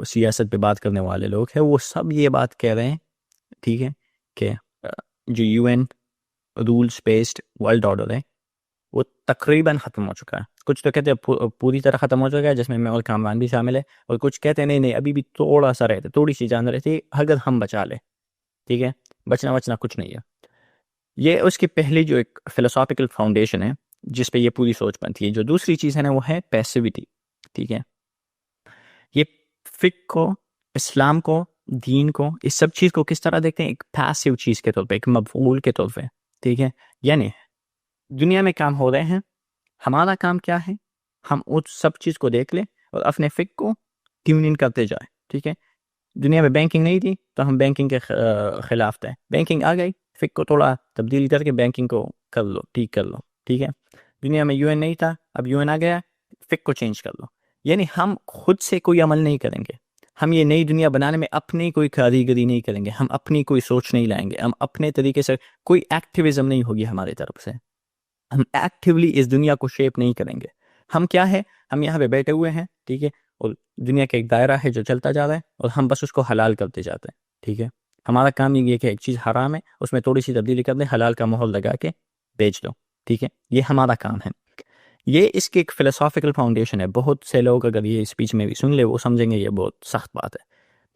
Speaker 1: سیاست پہ بات کرنے والے لوگ ہیں، وہ سب یہ بات کہہ رہے ہیں، ٹھیک ہے، کہ جو U N rules based world order ہے وہ تقریباً ختم ہو چکا ہے. کچھ تو کہتے ہیں پوری طرح ختم ہو چکا ہے، جس میں اور کامران بھی شامل ہے، اور کچھ کہتے ہیں نہیں ابھی بھی تھوڑا سا رہتے، تھوڑی سی جان رہتی اگر ہم بچا لیں، ٹھیک ہے، بچنا کچھ نہیں ہے. یہ اس کی پہلی جو ایک فلسافیکل فاؤنڈیشن ہے جس پہ یہ پوری سوچ بنتی ہے. جو دوسری چیز ہے نا، وہ ہے پیسیوٹی، ٹھیک ہے. یہ فقہ کو، اسلام کو، دین کو، اس سب چیز کو کس طرح دیکھتے ہیں؟ ایک پیسیو چیز کے طور پہ، ایک مفعول کے طور پہ، ٹھیک ہے. یعنی دنیا میں کام ہو رہے ہیں، ہمارا کام کیا ہے؟ ہم اس سب چیز کو دیکھ لیں اور اپنے فقہ کو ٹیون ان کرتے جائیں، ٹھیک ہے. دنیا میں بینکنگ نہیں تھی تو ہم بینکنگ کے خلاف تھے، بینکنگ آ گئی، فقہ کو تھوڑا تبدیل کر کے بینکنگ کو کر لو، ٹھیک کر لو، ٹھیک ہے. دنیا میں یو این نہیں تھا، اب یو این آ گیا، فقہ کو چینج کر لو. یعنی ہم خود سے کوئی عمل نہیں کریں گے، ہم یہ نئی دنیا بنانے میں اپنی کوئی کاریگری نہیں کریں گے، ہم اپنی کوئی سوچ نہیں لائیں گے، ہم اپنے طریقے سے کوئی ایکٹیویزم نہیں ہوگی ہمارے طرف سے، ہم ایکٹیولی اس دنیا کو شیپ نہیں کریں گے. ہم کیا ہے؟ ہم یہاں پہ بیٹھے ہوئے ہیں، ٹھیک ہے، اور دنیا کا ایک دائرہ ہے جو چلتا جا رہا ہے، اور ہم بس اس کو حلال کرتے جاتے ہیں، ٹھیک ہے. ہمارا کام یہ ہے کہ ایک چیز حرام ہے، اس میں تھوڑی سی تبدیلی کر دیں، حلال کا ماحول لگا کے بیچ دو، ٹھیک ہے. یہ ہمارا کام ہے. یہ اس کی ایک فلسافیکل فاؤنڈیشن ہے. بہت سے لوگ اگر یہ اسپیچ میں بھی سن لے، وہ سمجھیں گے یہ بہت سخت بات ہے،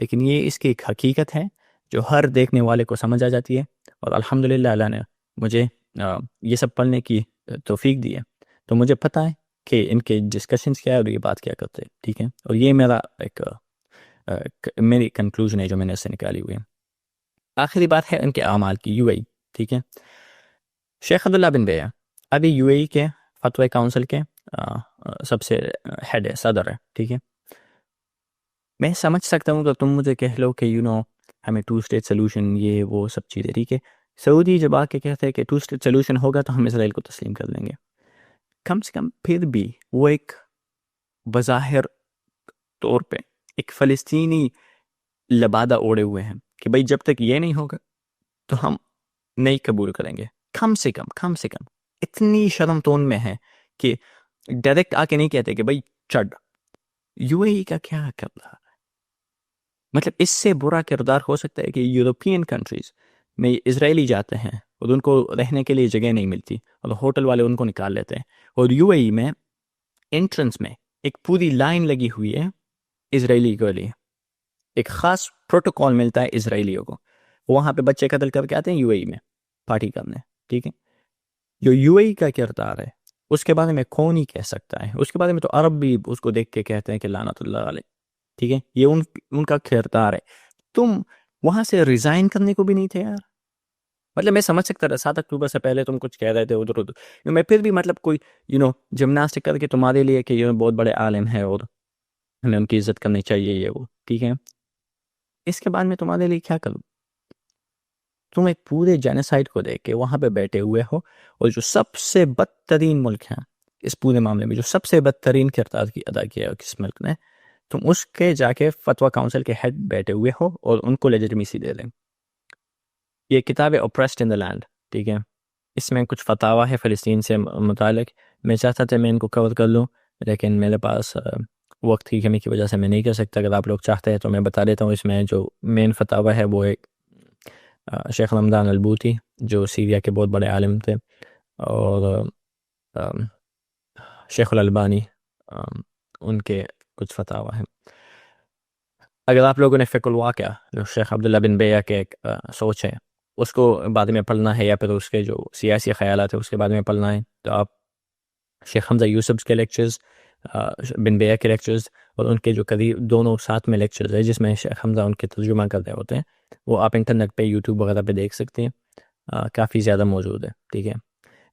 Speaker 1: لیکن یہ اس کی ایک حقیقت ہے جو ہر دیکھنے والے کو سمجھ آ جاتی ہے. اور الحمدللہ اللہ نے مجھے یہ سب پڑھنے کی توفیق دی ہے، تو مجھے پتہ ہے کہ ان کے ڈسکشنز کیا ہے اور یہ بات کیا کرتے ہیں، ٹھیک ہے. اور یہ میرا ایک میری کنکلوژن ہے جو میں نے اس سے نکالی ہوئی ہے. آخری بات ہے ان کے اعمال کی، یو اے ای، ٹھیک ہے. شیخ عبداللہ بن بیہ ابھی یو اے ای کے فتوی کاؤنسل کے سب سے ہیڈ ہے، صدر ہے، ٹھیک ہے. میں سمجھ سکتا ہوں تو تم مجھے کہہ لو کہ ہمیں 2 اسٹیٹ سلوشن، یہ وہ سب چیزیں، ٹھیک ہے. سعودی جب آ کے کہتے ہیں کہ 2 اسٹیٹ سلوشن ہوگا تو ہم اسرائیل کو تسلیم کر لیں گے، کم سے کم پھر بھی وہ ایک بظاہر طور پہ ایک فلسطینی لبادہ اوڑے ہوئے ہیں کہ بھائی جب تک یہ نہیں ہوگا تو ہم نہیں قبول کریں گے. کم سے کم اتنی شرم تون میں ہے کہ ڈائریکٹ آ کے نہیں کہتے کہ بھائی چڑھ. یو اے ای کا کیا کردار ہے؟ مطلب اس سے برا کردار ہو سکتا ہے کہ یورپین کنٹریز میں اسرائیلی جاتے ہیں اور ان کو رہنے کے لیے جگہ نہیں ملتی اور ہوٹل والے ان کو نکال لیتے ہیں، اور یو اے ای میں انٹرنس میں ایک پوری لائن لگی ہوئی ہے اسرائیلی کے لیے، ایک خاص پروٹوکول ملتا ہے اسرائیلیوں کو. وہاں پہ بچے قتل کر کے آتے ہیں یو اے ای میں پارٹی کرنے، ٹھیک ہے. جو یو اے ای کا کردار ہے اس کے بارے میں کون ہی کہہ سکتا ہے؟ اس کے بارے میں تو عرب بھی اس کو دیکھ کے کہتے ہیں کہ لعنت اللہ علیہ، ٹھیک ہے. یہ ان کا کردار ہے. تم وہاں سے ریزائن کرنے کو بھی نہیں تھے یار. مطلب میں سمجھ سکتا تھا 7 اکتوبر سے پہلے تم کچھ کہہ رہے تھے ادھر میں پھر بھی مطلب کوئی جمناسٹک کر کے تمہارے لیے کہ بہت بڑے عالم ہے اور ہمیں ان کی عزت کرنی چاہیے، یہ وہ، ٹھیک ہے. اس کے بعد میں تمہارے لیے کیا کروں؟ تم ایک پورے جینیسائیڈ کو دیکھ کے وہاں پہ بیٹھے ہوئے ہو، اور جو سب سے بدترین ملک ہیں اس پورے معاملے میں، جو سب سے بدترین کردار کی ادا کیا ہے کس ملک نے، تم اس کے جا کے فتویٰ کاؤنسل کے ہیڈ بیٹھے ہوئے ہو اور ان کو لیجٹمیسی دے دیں. یہ کتاب ہے اوپریسڈ ان دا لینڈ، ٹھیک ہے. اس میں کچھ فتاویٰ ہے فلسطین سے متعلق. میں چاہتا تھا میں ان کو کور کر لوں، لیکن میرے پاس وقت کی کمی کی وجہ سے میں نہیں کر سکتا. اگر آپ لوگ چاہتے ہیں تو میں بتا دیتا ہوں. اس میں جو مین فتاویٰ ہے وہ ایک شیخ رمضان البوتی جو سیریا کے بہت بڑے عالم تھے، اور شیخ الالبانی، ان کے کچھ فتاویٰ ہیں. اگر آپ لوگوں نے فقہ الواقع جو شیخ عبداللہ بن بیہ کے ایک سوچ ہے اس کو بعد میں پڑھنا ہے، یا پھر اس کے جو سیاسی خیالات ہیں اس کے بعد میں پڑھنا ہے، تو آپ شیخ حمزہ یوسف کے لیکچرز، بن بیہ کے لیکچرز، اور ان کے جو قریب دونوں ساتھ میں لیکچرز ہیں جس میں شیخ حمزہ ان کے ترجمہ کرتے ہوتے ہیں، وہ آپ انٹرنیٹ پہ یوٹیوب وغیرہ پہ دیکھ سکتے ہیں، کافی زیادہ موجود ہے. ٹھیک ہے،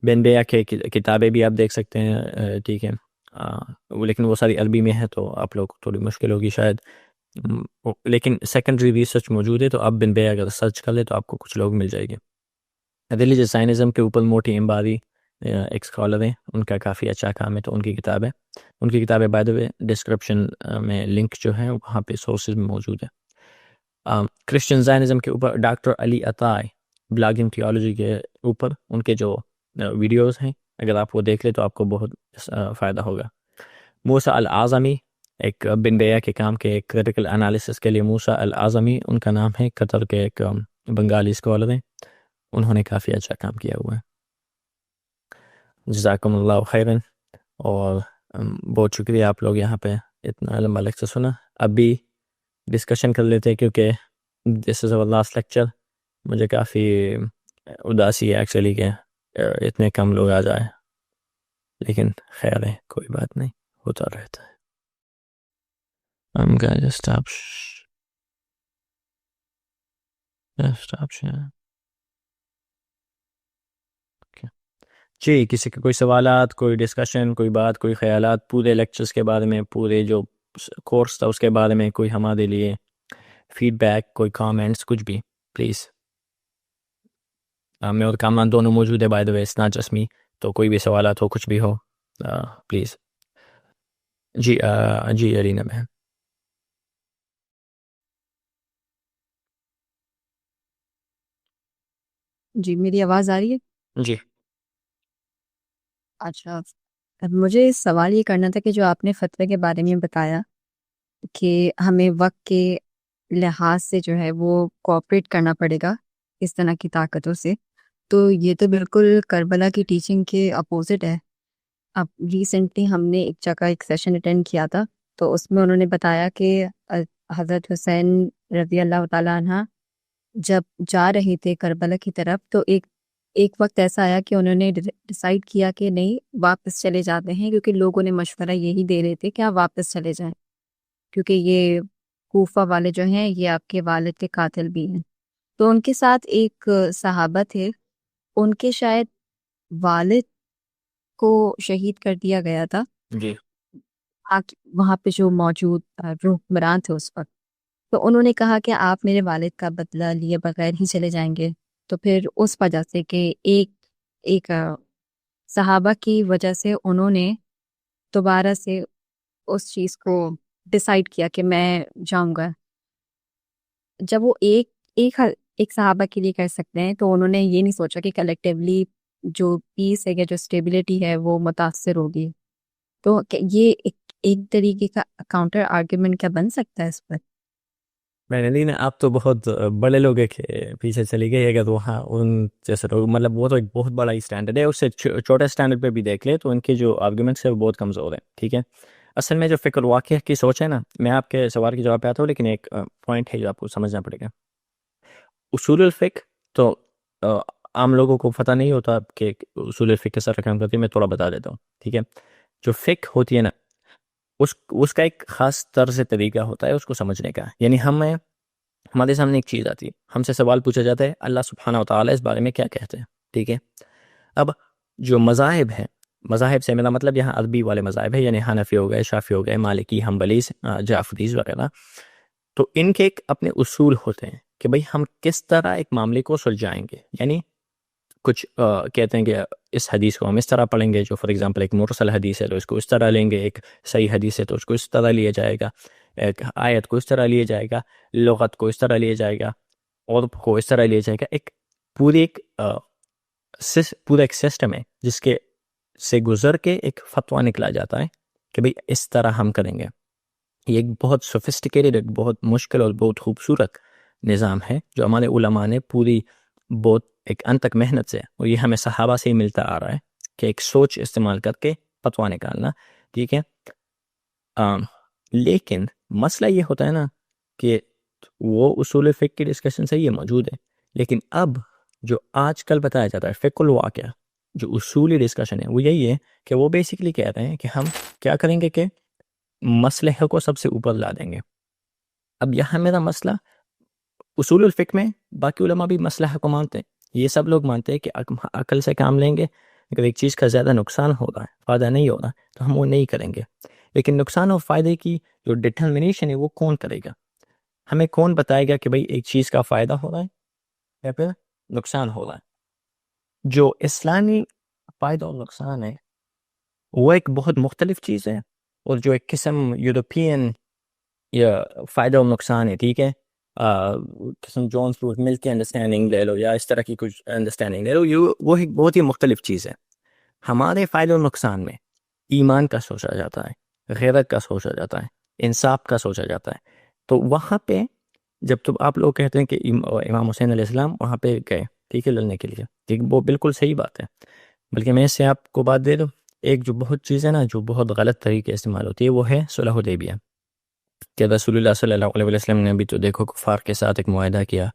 Speaker 1: بن بیہ کے کتابیں بھی آپ دیکھ سکتے ہیں. ٹھیک ہے، لیکن وہ ساری عربی میں ہے تو آپ لوگ کو تھوڑی مشکل ہوگی شاید، لیکن سیکنڈری ریسرچ موجود ہے، تو آپ بن بیہ اگر سرچ کر لیں تو آپ کو کچھ لوگ مل جائے گے. ریلیجس سائنزم کے اوپر موٹی امباری ایک اسکالر ہیں، ان کا کافی اچھا کام ہے، تو ان کی کتابیں بائی دا وے ڈسکرپشن میں لنک جو ہے وہاں پہ سورسز میں موجود ہے. کرسچن زائنزم کے اوپر ڈاکٹر علی عطائے بلاگنگ تھیولوجی کے اوپر ان کے جو ویڈیوز ہیں، اگر آپ وہ دیکھ لیں تو آپ کو بہت فائدہ ہوگا. موسیٰ الاعظمی ایک بن بیہ کے کام کے کریٹیکل انالیسس کے لیے، موسیٰ الاعظمی ان کا نام ہے، قطر کے ایک بنگالی اسکالر ہیں، انہوں نے کافی اچھا کام کیا ہوا ہے. جزاکم اللہ خیرن، اور بہت شکریہ آپ لوگ یہاں پہ اتنا لمبا لیکچر سنا. ابھی ڈسکشن کر لیتے ہیں کیونکہ دس از اور لاسٹ لیکچر. مجھے کافی اداسی ہے ایکچولی کہ اتنے کم لوگ آ جائیں، لیکن خیر ہے، کوئی بات نہیں، ہوتا رہتا ہے. I'm gonna just stop sharing. جی، کسی کے کوئی سوالات، کوئی ڈسکشن، کوئی بات، کوئی خیالات پورے لیکچرز کے بارے میں، پورے جو کورس تھا اس کے بارے میں، کوئی ہمارے لیے فیڈ بیک، کوئی کامنٹس، کچھ بھی پلیز. میں اور کامران دونوں موجود ہے by the way, it's not just me, تو کوئی بھی سوالات ہو، کچھ بھی ہو پلیز. جی ارینا بہن.
Speaker 3: جی میری آواز آ رہی ہے؟
Speaker 1: جی
Speaker 3: اچھا، اب مجھے سوال یہ کرنا تھا کہ جو آپ نے فتوے کے بارے میں بتایا کہ ہمیں وقت کے لحاظ سے جو ہے وہ کوآپریٹ کرنا پڑے گا اس طرح کی طاقتوں سے، تو یہ تو بالکل کربلا کی ٹیچنگ کے اپوزٹ ہے. اب ریسنٹلی ہم نے ایک جگہ ایک سیشن اٹینڈ کیا تھا، تو اس میں انہوں نے بتایا کہ حضرت حسین رضی اللہ تعالیٰ عنہ جب جا رہے تھے کربلا کی طرف، تو ایک وقت ایسا آیا کہ انہوں نے ڈیسائیڈ کیا کہ نہیں، واپس چلے جاتے ہیں، کیونکہ لوگوں نے مشورہ یہی دے رہے تھے کہ آپ واپس چلے جائیں، کیونکہ یہ کوفہ والے جو ہیں یہ آپ کے والد کے قاتل بھی ہیں. تو ان کے ساتھ ایک صحابہ تھے، ان کے شاید والد کو شہید کر دیا گیا تھا
Speaker 1: جی
Speaker 3: وہاں پہ جو موجود حکمران تھے اس وقت. تو انہوں نے کہا کہ آپ میرے والد کا بدلہ لیے بغیر ہی چلے جائیں گے. تو پھر اس وجہ سے کہ ایک صحابہ کی وجہ سے انہوں نے دوبارہ سے اس چیز کو ڈیسائیڈ کیا کہ میں جاؤں گا. جب وہ ایک صحابہ کے لیے کر سکتے ہیں، تو انہوں نے یہ نہیں سوچا کہ کلیکٹیولی جو پیس ہے یا جو اسٹیبلٹی ہے وہ متاثر ہوگی. تو یہ ایک طریقے کا کاؤنٹر آرگیومنٹ کیا بن سکتا ہے اس پر؟
Speaker 1: میں نے نہیں، آپ تو بہت بڑے لوگ کے پیچھے چلی گئی. اگر وہاں ان جیسے لوگ، مطلب وہ تو ایک بہت بڑا ہی اسٹینڈرڈ ہے، اس سے چھوٹے اسٹینڈرڈ پہ بھی دیکھ لے تو ان کے جو آرگومنٹس ہیں وہ بہت کمزور ہیں. ٹھیک ہے، اصل میں جو فکر واقعہ کی سوچ ہے نا، میں آپ کے سوال کی جواب پہ آتا ہوں، لیکن ایک پوائنٹ ہے جو آپ کو سمجھنا پڑے گا. اصول الفقہ تو عام لوگوں کو پتہ نہیں ہوتا کہ اصول الفقہ کے ساتھ کام کرتی ہے. میں تھوڑا بتا دیتا ہوں. ٹھیک ہے، جو فقہ ہوتی ہے نا، اس کا ایک خاص طرز طریقہ ہوتا ہے اس کو سمجھنے کا. یعنی ہمارے سامنے ایک چیز آتی ہے، ہم سے سوال پوچھا جاتا ہے اللہ سبحانہ و تعالیٰ اس بارے میں کیا کہتے ہیں. ٹھیک ہے، اب جو مذاہب ہیں، مذاہب سے میرا مطلب یہاں عربی والے مذاہب ہے، یعنی حنفی ہو گئے، شافعی ہو گئے، مالکی، حنبلی، جعفری وغیرہ، تو ان کے ایک اپنے اصول ہوتے ہیں کہ بھئی ہم کس طرح ایک معاملے کو سلجھائیں گے. یعنی کچھ کہتے ہیں کہ اس حدیث کو ہم اس طرح پڑھیں گے، جو فار ایگزامپل ایک مرسل حدیث ہے تو اس کو اس طرح لیں گے، ایک صحیح حدیث ہے تو اس کو اس طرح لیا جائے گا، ایک آیت کو اس طرح لیا جائے گا، لغت کو اس طرح لیا جائے گا، عرف کو اس طرح لیا جائے گا. ایک پورا ایک سسٹم ہے جس کے سے گزر کے ایک فتویٰ نکلا جاتا ہے کہ بھئی اس طرح ہم کریں گے. یہ ایک بہت سوفسٹیکیٹڈ، ایک بہت مشکل اور بہت خوبصورت نظام ہے جو ہمارے علماء نے پوری بہت ایک ان تک محنت سے، اور یہ ہمیں صحابہ سے ہی ملتا آ رہا ہے کہ ایک سوچ استعمال کر کے فتویٰ نکالنا. ٹھیک ہے، لیکن مسئلہ یہ ہوتا ہے نا کہ وہ اصول الفقہ کی ڈسکشن سے یہ موجود ہے، لیکن اب جو آج کل بتایا جاتا ہے فقہ الواقع، جو اصولی ڈسکشن ہے وہ یہی ہے کہ وہ بیسیکلی کہہ رہے ہیں کہ ہم کیا کریں گے کہ مسئلہ کو سب سے اوپر لا دیں گے. اب یہاں میرا مسئلہ اصول الفقہ میں باقی علماء بھی مسئلہ کو مانتے ہیں، یہ سب لوگ مانتے ہیں کہ عقل سے کام لیں گے، اگر ایک چیز کا زیادہ نقصان ہو رہا ہے، فائدہ نہیں ہو رہا تو ہم وہ نہیں کریں گے. لیکن نقصان اور فائدے کی جو ڈٹرمنیشن ہے وہ کون کرے گا؟ ہمیں کون بتائے گا کہ بھئی ایک چیز کا فائدہ ہو رہا ہے یا پھر نقصان ہو رہا ہے؟ جو اسلامی فائدہ اور نقصان ہے وہ ایک بہت مختلف چیز ہے، اور جو ایک قسم یورپین یا فائدہ اور نقصان ہے، ٹھیک ہے، قسم جون فروٹ مل کے انڈرسٹینڈنگ لے لو یا اس طرح کی کچھ انڈرسٹینڈنگ لے لو، وہ ایک بہت ہی مختلف چیز ہے. ہمارے فائدہ اور نقصان میں ایمان کا سوچا جاتا ہے، غیرت کا سوچا جاتا ہے، انصاف کا سوچا جاتا ہے. تو وہاں پہ جب تو آپ لوگ کہتے ہیں کہ امام حسین علیہ السلام وہاں پہ گئے، ٹھیک ہے، لڑنے کے لیے، ٹھیک، وہ بالکل صحیح بات ہے. بلکہ میں اس سے آپ کو بات دے دوں، ایک جو بہت چیز ہے نا جو بہت غلط طریقے استعمال ہوتی ہے وہ ہے صلح حدیبیہ، کہ رسول اللہ صلی اللہ علیہ وسلم نے بھی تو دیکھو کفار کے ساتھ ایک معاہدہ کیا،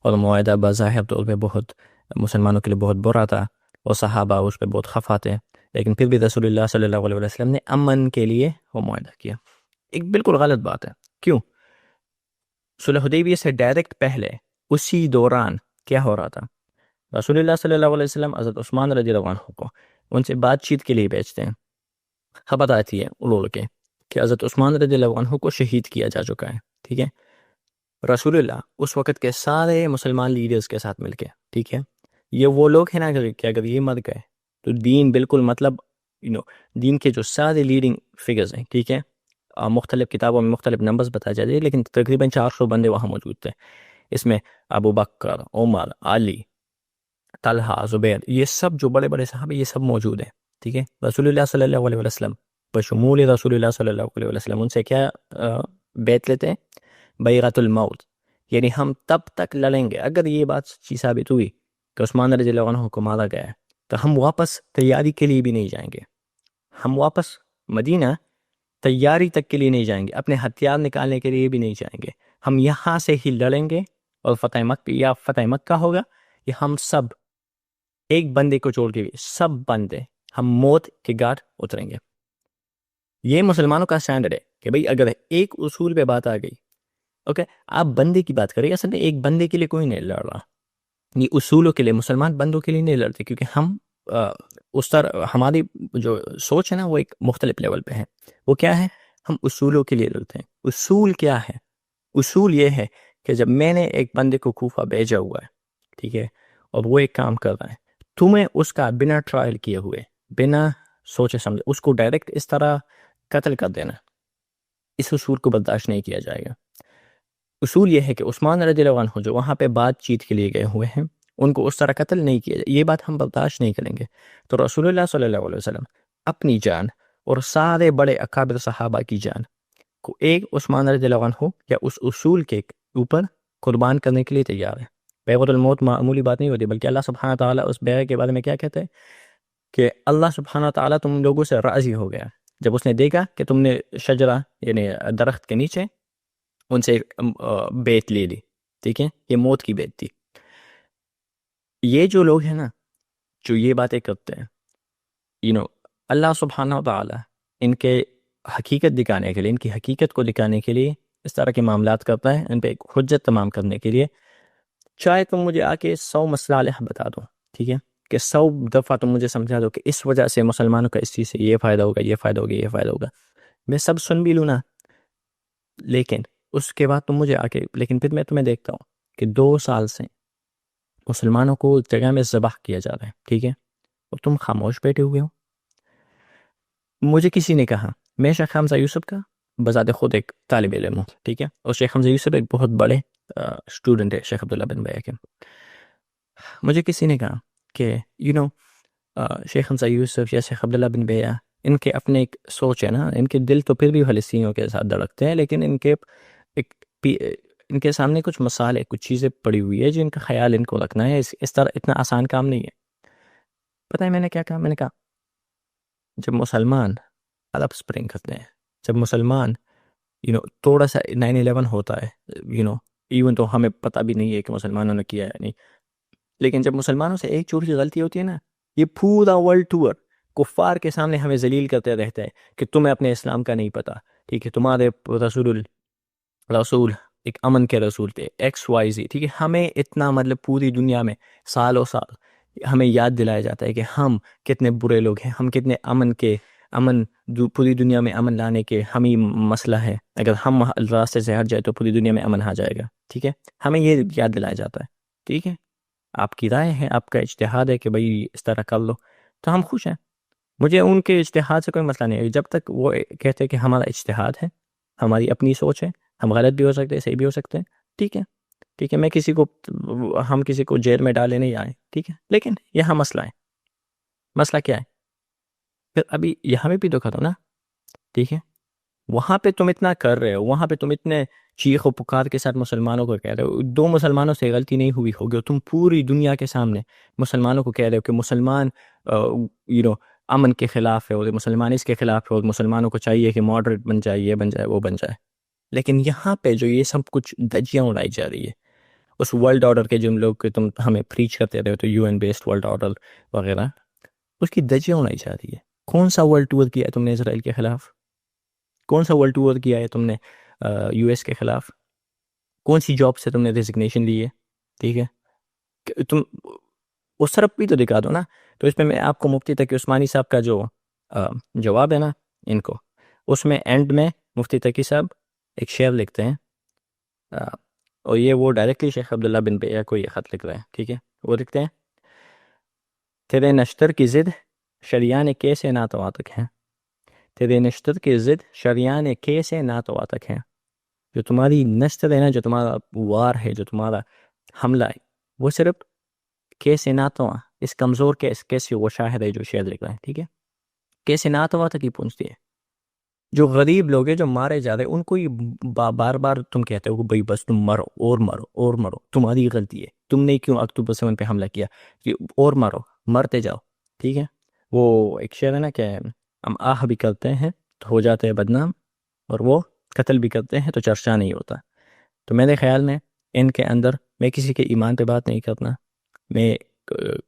Speaker 1: اور معاہدہ بظاہر طور پہ بہت مسلمانوں کے لیے بہت برا تھا، اور صحابہ اس پہ بہت خفا تھے، لیکن پھر بھی رسول اللہ صلی اللہ علیہ وسلم نے امن کے لیے وہ معاہدہ کیا. ایک بالکل غلط بات ہے. کیوں؟ صلح حدیبیہ سے ڈائریکٹ پہلے اسی دوران کیا ہو رہا تھا؟ رسول اللہ صلی اللہ علیہ وسلم حضرت عثمان رضی اللہ عنہ کو ان سے بات چیت کے لیے بھیجتے ہیں. خبر آتی ہے اولول کے کہ حضرت عثمان رضی اللہ عنہ کو شہید کیا جا چکا ہے، ٹھیک ہے. رسول اللہ اس وقت کے سارے مسلمان لیڈرز کے ساتھ مل کے، ٹھیک ہے، یہ وہ لوگ ہیں نا کہ اگر یہ مر گئے تو دین بالکل مطلب دین کے جو سارے لیڈنگ فگرز ہیں، ٹھیک ہے، مختلف کتابوں میں مختلف نمبرز بتائے جاتے ہیں، لیکن تقریباً 400 بندے وہاں موجود تھے. اس میں ابو بکر، عمر، علی، طلحہ، زبیر، یہ سب جو بڑے بڑے صحابہ یہ سب موجود ہیں، ٹھیک ہے. رسول اللہ صلی اللہ علیہ وسلم بشمول رسول اللہ صلی اللہ علیہ وسلم ان سے کیا بیعت لیتے ہیں؟ بیعت الموت، یعنی ہم تب تک لڑیں گے اگر یہ بات سچی ثابت ہوئی کہ عثمان رضی اللہ عنہ کو مارا گیا ہے تو ہم واپس تیاری کے لیے بھی نہیں جائیں گے، ہم واپس مدینہ تیاری تک کے لیے نہیں جائیں گے، اپنے ہتھیار نکالنے کے لیے بھی نہیں جائیں گے، ہم یہاں سے ہی لڑیں گے، اور فتح مکہ ہوگا کہ ہم سب ایک بندے کو چھوڑ کے بھی سب بندے ہم موت کے گھاٹ اتریں گے. یہ مسلمانوں کا اسٹینڈرڈ ہے کہ بھئی اگر ایک اصول پہ بات آ گئی، اوکے، آپ بندے کی بات کریں، اصل میں ایک بندے کے لیے کوئی نہیں لڑ رہا، یہ اصولوں کے لیے، مسلمان بندوں کے لیے نہیں لڑتے، کیونکہ ہم اس طرح ہماری جو سوچ ہے نا وہ ایک مختلف لیول پہ ہے. وہ کیا ہے؟ ہم اصولوں کے لیے لڑتے ہیں. اصول کیا ہے؟ اصول یہ ہے کہ جب میں نے ایک بندے کو کوفہ بھیجا ہوا ہے، ٹھیک ہے، اور وہ ایک کام کر رہا ہے، تمہیں اس کا بنا ٹرائل کیے ہوئے، بنا سوچے سمجھے اس کو ڈائریکٹ اس طرح قتل کر دینا، اس اصول کو برداشت نہیں کیا جائے گا. اصول یہ ہے کہ عثمان رضی اللہ عنہ جو وہاں پہ بات چیت کے لیے گئے ہوئے ہیں ان کو اس طرح قتل نہیں کیا جائے، یہ بات ہم برداشت نہیں کریں گے. تو رسول اللہ صلی اللہ علیہ وسلم اپنی جان اور سارے بڑے اکابر صحابہ کی جان کو ایک عثمان رضی اللہ عنہ یا اس اصول کے اوپر قربان کرنے کے لیے تیار ہے. بیعت الموت معمولی بات نہیں ہوتی، بلکہ اللہ سبحانہ تعالیٰ اس بیعت کے بارے میں کیا کہتے ہیں کہ اللہ سبحانہ تعالیٰ تم لوگوں سے راضی ہو گیا جب اس نے دیکھا کہ تم نے شجرہ یعنی درخت کے نیچے ان سے بیعت لے لی، ٹھیک ہے، یہ موت کی بیعت تھی. یہ جو لوگ ہیں نا جو یہ باتیں کرتے ہیں، اللہ سبحانہ تعالیٰ ان کے حقیقت دکھانے کے لیے، ان کی حقیقت کو دکھانے کے لیے اس طرح کے معاملات کرتا ہے، ان پہ ایک حجت تمام کرنے کے لیے. چاہے تم مجھے آ کے 100 مصالح بتا دو، ٹھیک ہے، کہ 100 دفعہ تم مجھے سمجھا دو کہ اس وجہ سے مسلمانوں کا اس چیز سے یہ فائدہ ہوگا، یہ فائدہ ہوگا، یہ فائدہ ہوگا، میں سب سن بھی لوں نا، لیکن اس کے بعد تم مجھے آ کے، لیکن پھر میں تمہیں دیکھتا ہوں کہ 2 سال سے مسلمانوں کو جگہ میں ذبح کیا جا رہا ہے، ٹھیک ہے، اور تم خاموش بیٹھے ہوئے ہو. مجھے کسی نے کہا، میں شیخ حمزہ یوسف کا بذات خود ایک طالب علم ہوں، ٹھیک ہے، اور شیخ حمزہ یوسف ایک بہت بڑے اسٹوڈنٹ ہے شیخ عبداللہ بن بیا کے. مجھے کسی نے کہا کہ شیخ حمزہ یوسف یا شیخ عبداللہ بن بیا ان کے اپنے ایک سوچ ہے نا، ان کے دل تو پھر بھی فلسطینیوں کے ساتھ دھڑکتے ہیں، لیکن ان کے سامنے کچھ مسائل، کچھ چیزیں پڑی ہوئی ہے جن کا خیال ان کو رکھنا ہے، اس طرح اتنا آسان کام نہیں ہے. پتہ ہے میں نے کیا کہا؟ میں نے کہا جب مسلمان عرب سپرنگ کرتے ہیں، جب مسلمان تھوڑا سا 9/11 ہوتا ہے، ایون تو ہمیں پتہ بھی نہیں ہے کہ مسلمانوں نے کیا ہے نہیں، لیکن جب مسلمانوں سے ایک چھوٹی سی غلطی ہوتی ہے نا، یہ پورا ورلڈ ٹور کفار کے سامنے ہمیں ذلیل کرتے رہتا ہے کہ تمہیں اپنے اسلام کا نہیں پتہ، ٹھیک ہے، تمہارے رسول ایک امن کے رسول تھے XYZ، ٹھیک ہے، ہمیں اتنا مطلب پوری دنیا میں سالوں سال ہمیں یاد دلایا جاتا ہے کہ ہم کتنے برے لوگ ہیں، ہم کتنے پوری دنیا میں امن لانے کے ہم ہی مسئلہ ہے، اگر ہم راستے سے ہٹ جائے تو پوری دنیا میں امن آ جائے گا، ٹھیک ہے، ہمیں یہ یاد دلایا جاتا ہے، ٹھیک ہے، آپ کی رائے ہے، آپ کا اجتہاد ہے کہ بھائی اس طرح کر لو، تو ہم خوش ہیں، مجھے ان کے اجتہاد سے کوئی مسئلہ نہیں ہے، جب تک وہ کہتے ہیں کہ ہمارا اجتہاد ہے، ہماری اپنی سوچ ہے، ہم غلط بھی ہو سکتے ہیں، صحیح بھی ہو سکتے ہیں، ٹھیک ہے، ٹھیک ہے، ہم کسی کو جیل میں ڈالے نہیں آئے، ٹھیک ہے، لیکن یہاں مسئلہ ہے، مسئلہ کیا ہے؟ پھر ابھی یہاں پہ بھی تو کرو نا، ٹھیک ہے، وہاں پہ تم اتنا کر رہے ہو، وہاں پہ تم اتنے چیخ و پکار کے ساتھ مسلمانوں کو کہہ رہے ہو، 2 مسلمانوں سے غلطی نہیں ہوئی ہوگی، اور تم پوری دنیا کے سامنے مسلمانوں کو کہہ رہے ہو کہ مسلمان امن کے خلاف ہے، اور مسلمان اس کے خلاف ہے، اور مسلمانوں کو چاہیے کہ ماڈریٹ بن جائے، یہ بن جائے، وہ بن جائے، لیکن یہاں پہ جو یہ سب کچھ دھجیاں اڑائی جا رہی ہے، اس ورلڈ آرڈر کے جن لوگ کہ تم ہمیں پریچ کرتے رہے ہو، تو UN بیسڈ ورلڈ آرڈر وغیرہ، اس کی دھجیاں اڑائی جا رہی ہے۔ کون سا ورلڈ ٹور کیا ہے تم نے اسرائیل کے خلاف؟ کون سا ورلڈ ٹور کیا ہے تم نے US کے خلاف؟ کون سی جاب سے تم نے ریزگنیشن لی ہے؟ ٹھیک ہے، تم اس طرف بھی تو دکھا دو نا۔ تو اس میں میں آپ کو مفتی تقی عثمانی صاحب کا جو جواب ہے نا ان کو، اس میں اینڈ میں مفتی تقی صاحب ایک شعر لکھتے ہیں، اور یہ وہ ڈائریکٹلی شیخ عبداللہ بن بیہ کو یہ خط لکھ رہے ہیں، ٹھیک ہے، وہ لکھتے ہیں، تیرے نشتر کی ضد شریان کیسے ناتواتک ہیں، تیرے نشتر کی ضد شریان کیسے ناتواتک ہیں، جو تمہاری نشتر ہے نا، جو تمہارا وار ہے، جو تمہارا حملہ ہے، وہ صرف کیسے ناتواں، اس کمزور کیسے وہ شاہد ہے جو شعر لکھ رہے ہیں، ٹھیک ہے، کیسے ناتواں تک ہی پہنچتی ہے۔ جو غریب لوگ ہیں جو مارے جا رہے ہیں، ان کو ہی بار بار تم کہتے ہو کہ بھائی بس تم مرو اور مرو اور مرو، تمہاری غلطی ہے، تم نے کیوں اکتوبر 7 پہ حملہ کیا، کہ اور مرو، مرتے جاؤ، ٹھیک ہے۔ وہ ایک شعر ہے نا کہ ہم آہ بھی کرتے ہیں تو ہو جاتے ہیں بدنام، اور وہ قتل بھی کرتے ہیں تو چرچا نہیں ہوتا۔ تو میرے خیال میں ان کے اندر، میں کسی کے ایمان پہ بات نہیں کرنا، میں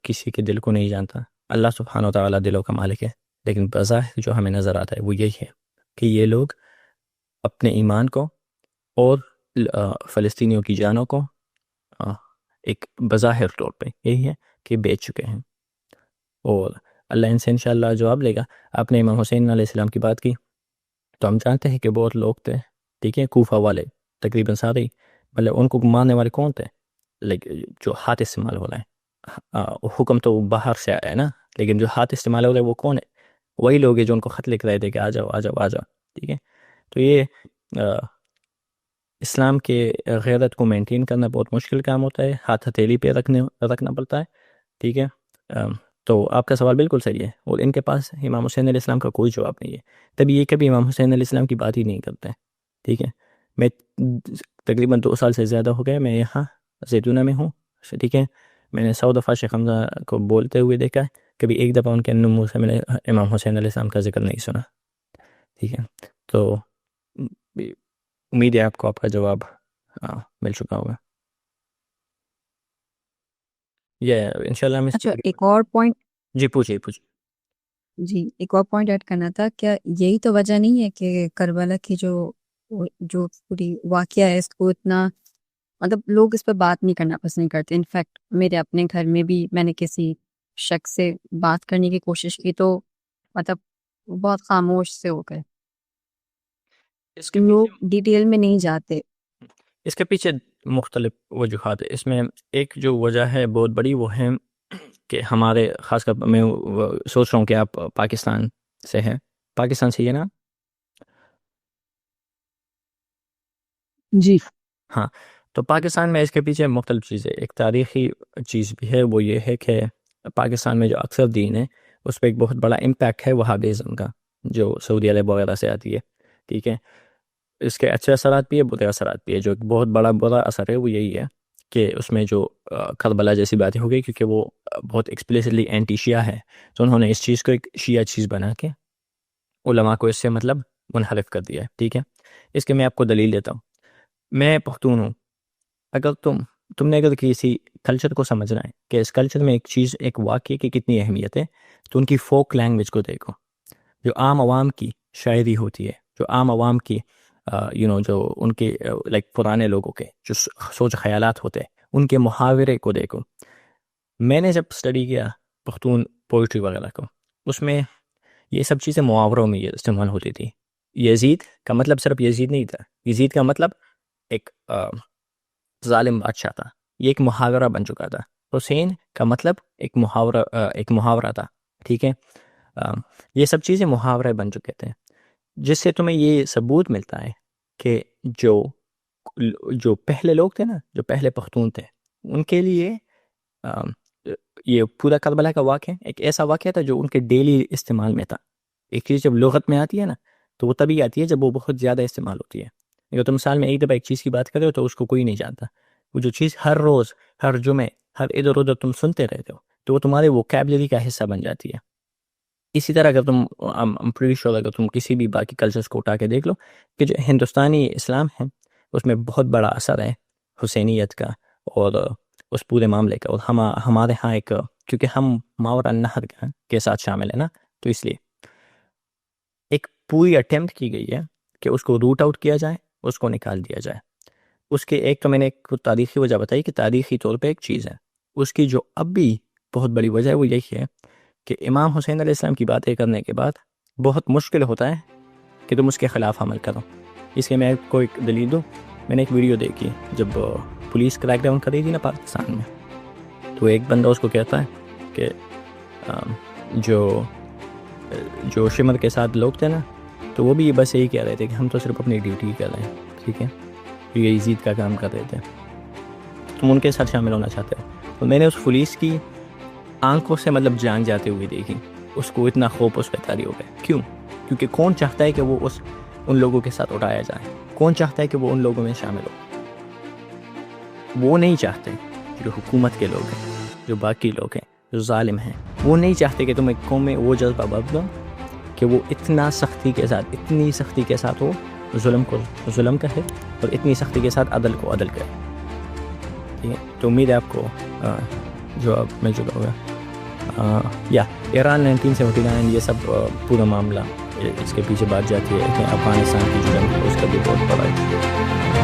Speaker 1: کسی کے دل کو نہیں جانتا، اللہ سبحانہ و تعالیٰ دلوں کا مالک ہے، لیکن بظاہر جو ہمیں نظر آتا ہے وہ یہی ہے کہ یہ لوگ اپنے ایمان کو اور فلسطینیوں کی جانوں کو ایک بظاہر طور پہ یہی ہے کہ بیچ چکے ہیں، اور اللہ ان سے انشاءاللہ جواب لے گا۔ آپ نے امام حسین علیہ السلام کی بات کی، تو ہم جانتے ہیں کہ بہت لوگ تھے، ٹھیک ہے، کوفہ والے تقریباً سارے، مطلب ان کو مارنے والے کون تھے؟ جو ہاتھ استعمال ہو رہے ہیں، حکم تو باہر سے آیا ہے نا، لیکن جو ہاتھ استعمال ہو رہے ہیں وہ کون ہے؟ وہی لوگ ہیں جو ان کو خط لکھ رہے تھے کہ آ جاؤ آ جاؤ آ جاؤ، ٹھیک ہے۔ تو یہ اسلام کے غیرت کو مینٹین کرنا بہت مشکل کام ہوتا ہے، ہاتھ ہتھیلی پہ رکھنا پڑتا ہے، ٹھیک ہے۔ تو آپ کا سوال بالکل صحیح ہے، اور ان کے پاس امام حسین علیہ السلام کا کوئی جواب نہیں ہے، تبھی یہ کبھی امام حسین علیہ السلام کی بات ہی نہیں کرتے، ٹھیک ہے۔ میں تقریباً 2 سال سے زیادہ ہو گئے میں یہاں زیتونہ میں ہوں، ٹھیک ہے، میں نے 100 دفعہ شیخ حمزہ کو بولتے ہوئے دیکھا ہے، کبھی ایک دفعہ ان کے منہ سے میں نے امام حسین علیہ السلام کا ذکر نہیں سنا، ٹھیک ہے۔ تو امید ہے آپ کو آپ کا جواب مل چکا ہوگا، یہ انشاءاللہ ہم
Speaker 3: اچھا، ایک اور پوائنٹ،
Speaker 1: جی پوچھیے۔
Speaker 3: جی ایک اور پوائنٹ ایڈ کرنا تھا، کیا یہی تو وجہ نہیں ہے کہ کربلا کی جو پوری واقعہ ہے اس کو اتنا، مطلب لوگ اس پہ بات نہیں کرنا پسند کرتے؟ انفیکٹ میرے اپنے گھر میں بھی میں نے کسی شخص سے بات کرنے کی کوشش کی تو مطلب بہت خاموش سے ہو گئے، لوگ ڈیٹیل میں نہیں جاتے۔
Speaker 1: اس کے پیچھے مختلف وجوہات ہیں، اس میں ایک جو وجہ ہے بہت بڑی، وہ ہے کہ ہمارے، خاص کر میں سوچ رہا ہوں کہ آپ پاکستان سے ہیں، پاکستان سے ہی نا؟
Speaker 3: جی
Speaker 1: ہاں، تو پاکستان میں اس کے پیچھے مختلف چیزیں، ایک تاریخی چیز بھی ہے، وہ یہ ہے کہ پاکستان میں جو اکثر دین ہے اس پہ ایک بہت بڑا امپیکٹ ہے وہابیزم کا، جو سعودی عرب وغیرہ سے آتی ہے، ٹھیک ہے۔ اس کے اچھے اثرات بھی ہے، برے اثرات بھی ہے۔ جو ایک بہت بڑا برا اثر ہے وہ یہی ہے کہ اس میں جو کربلا جیسی باتیں ہو گئی، کیونکہ وہ بہت ایکسپلیسٹلی اینٹی شیعہ ہے، تو انہوں نے اس چیز کو ایک شیعہ چیز بنا کے علماء کو اس سے مطلب منحرف کر دیا ہے. ٹھیک ہے, اس کے میں آپ کو دلیل دیتا ہوں. میں پختون ہوں. اگر تم نے اگر کسی کلچر کو سمجھنا ہے کہ اس کلچر میں ایک چیز، ایک واقعے کی کتنی اہمیت ہے، تو ان کی فوک لینگویج کو دیکھو. جو عام عوام کی شاعری ہوتی ہے، جو عام عوام کی جو ان کے لائک پرانے لوگوں کے جو سوچ خیالات ہوتے ہیں، ان کے محاورے کو دیکھو. میں نے جب اسٹڈی کیا پختون پوئٹری وغیرہ کو، اس میں یہ سب چیزیں محاوروں میں یہ استعمال ہوتی تھی. یزید کا مطلب صرف یزید نہیں تھا، یزید کا مطلب ایک ظالم بادشاہ تھا، یہ ایک محاورہ بن چکا تھا. حسین کا مطلب ایک محاورہ تھا. ٹھیک ہے، یہ سب چیزیں محاورے بن چکے تھے، جس سے تمہیں یہ ثبوت ملتا ہے کہ جو پہلے لوگ تھے نا، جو پہلے پختون تھے، ان کے لیے یہ پورا کربلا کا واقعہ ایک ایسا واقعہ تھا جو ان کے ڈیلی استعمال میں تھا. ایک چیز جب لغت میں آتی ہے نا، تو وہ تبھی آتی ہے جب وہ بہت زیادہ استعمال ہوتی ہے. اگر تم سال میں ایک دفعہ ایک چیز کی بات کرے ہو تو اس کو کوئی نہیں جانتا. وہ جو چیز ہر روز، ہر جمعے، ہر ادھر ادھر تم سنتے رہتے ہو، تو وہ تمہارے ووکیبلری کا حصہ بن جاتی ہے. اسی طرح اگر اگر تم کسی بھی باقی کلچرز کو اٹھا کے دیکھ لو کہ جو ہندوستانی اسلام ہے، اس میں بہت بڑا اثر ہے حسینیت کا اور اس پورے معاملے کا. اور ہمارے ہاں ایک، کیونکہ ہم ماورا النہر کے ساتھ شامل ہیں نا، تو اس لیے ایک پوری اٹیمپٹ کی گئی ہے کہ اس کو روٹ آؤٹ کیا جائے، اس کو نکال دیا جائے. اس کے ایک تو میں نے ایک تاریخی وجہ بتائی کہ تاریخی طور پہ ایک چیز ہے. اس کی جو اب بھی بہت بڑی وجہ ہے وہ یہی ہے کہ امام حسین علیہ السلام کی باتیں کرنے کے بعد بہت مشکل ہوتا ہے کہ تم اس کے خلاف عمل کرو. اس لیے میں آپ کو ایک دلیل دوں. میں نے ایک ویڈیو دیکھی جب پولیس کریک ڈاؤن کری تھی نا پاکستان میں، تو ایک بندہ اس کو کہتا ہے کہ جو شمر کے ساتھ لوگ تھے نا، تو وہ بھی بس یہی کہہ رہے تھے کہ ہم تو صرف اپنی ڈیوٹی کر رہے ہیں. ٹھیک ہے، یہ یزید کا کام کر رہے تھے، تم ان کے ساتھ شامل ہونا چاہتے ہو. تو میں نے اس پولیس کی آنکھوں سے مطلب جان جاتے ہوئے دیکھی. اس کو اتنا خوف اس پہ طاری ہو گیا. کیوں؟ کیونکہ کون چاہتا ہے کہ وہ ان لوگوں کے ساتھ اٹھایا جائے؟ کون چاہتا ہے کہ وہ ان لوگوں میں شامل ہو؟ وہ نہیں چاہتے. جو حکومت کے لوگ ہیں، جو باقی لوگ ہیں، جو ظالم ہیں، وہ نہیں چاہتے کہ تم ایک قوم میں وہ جذبہ بدلو کہ وہ اتنی سختی کے ساتھ وہ ظلم کرے اور اتنی سختی کے ساتھ عدل کو عدل کرے. ٹھیک ہے، تو امید ہے آپ کو جواب میں جڑا ہوگا. ایران 1979 یہ سب پورا معاملہ، اس کے پیچھے بات جاتی ہے کہ افغانستان کی جو جنگ ہے اس کا بھی بہت بڑا ہے.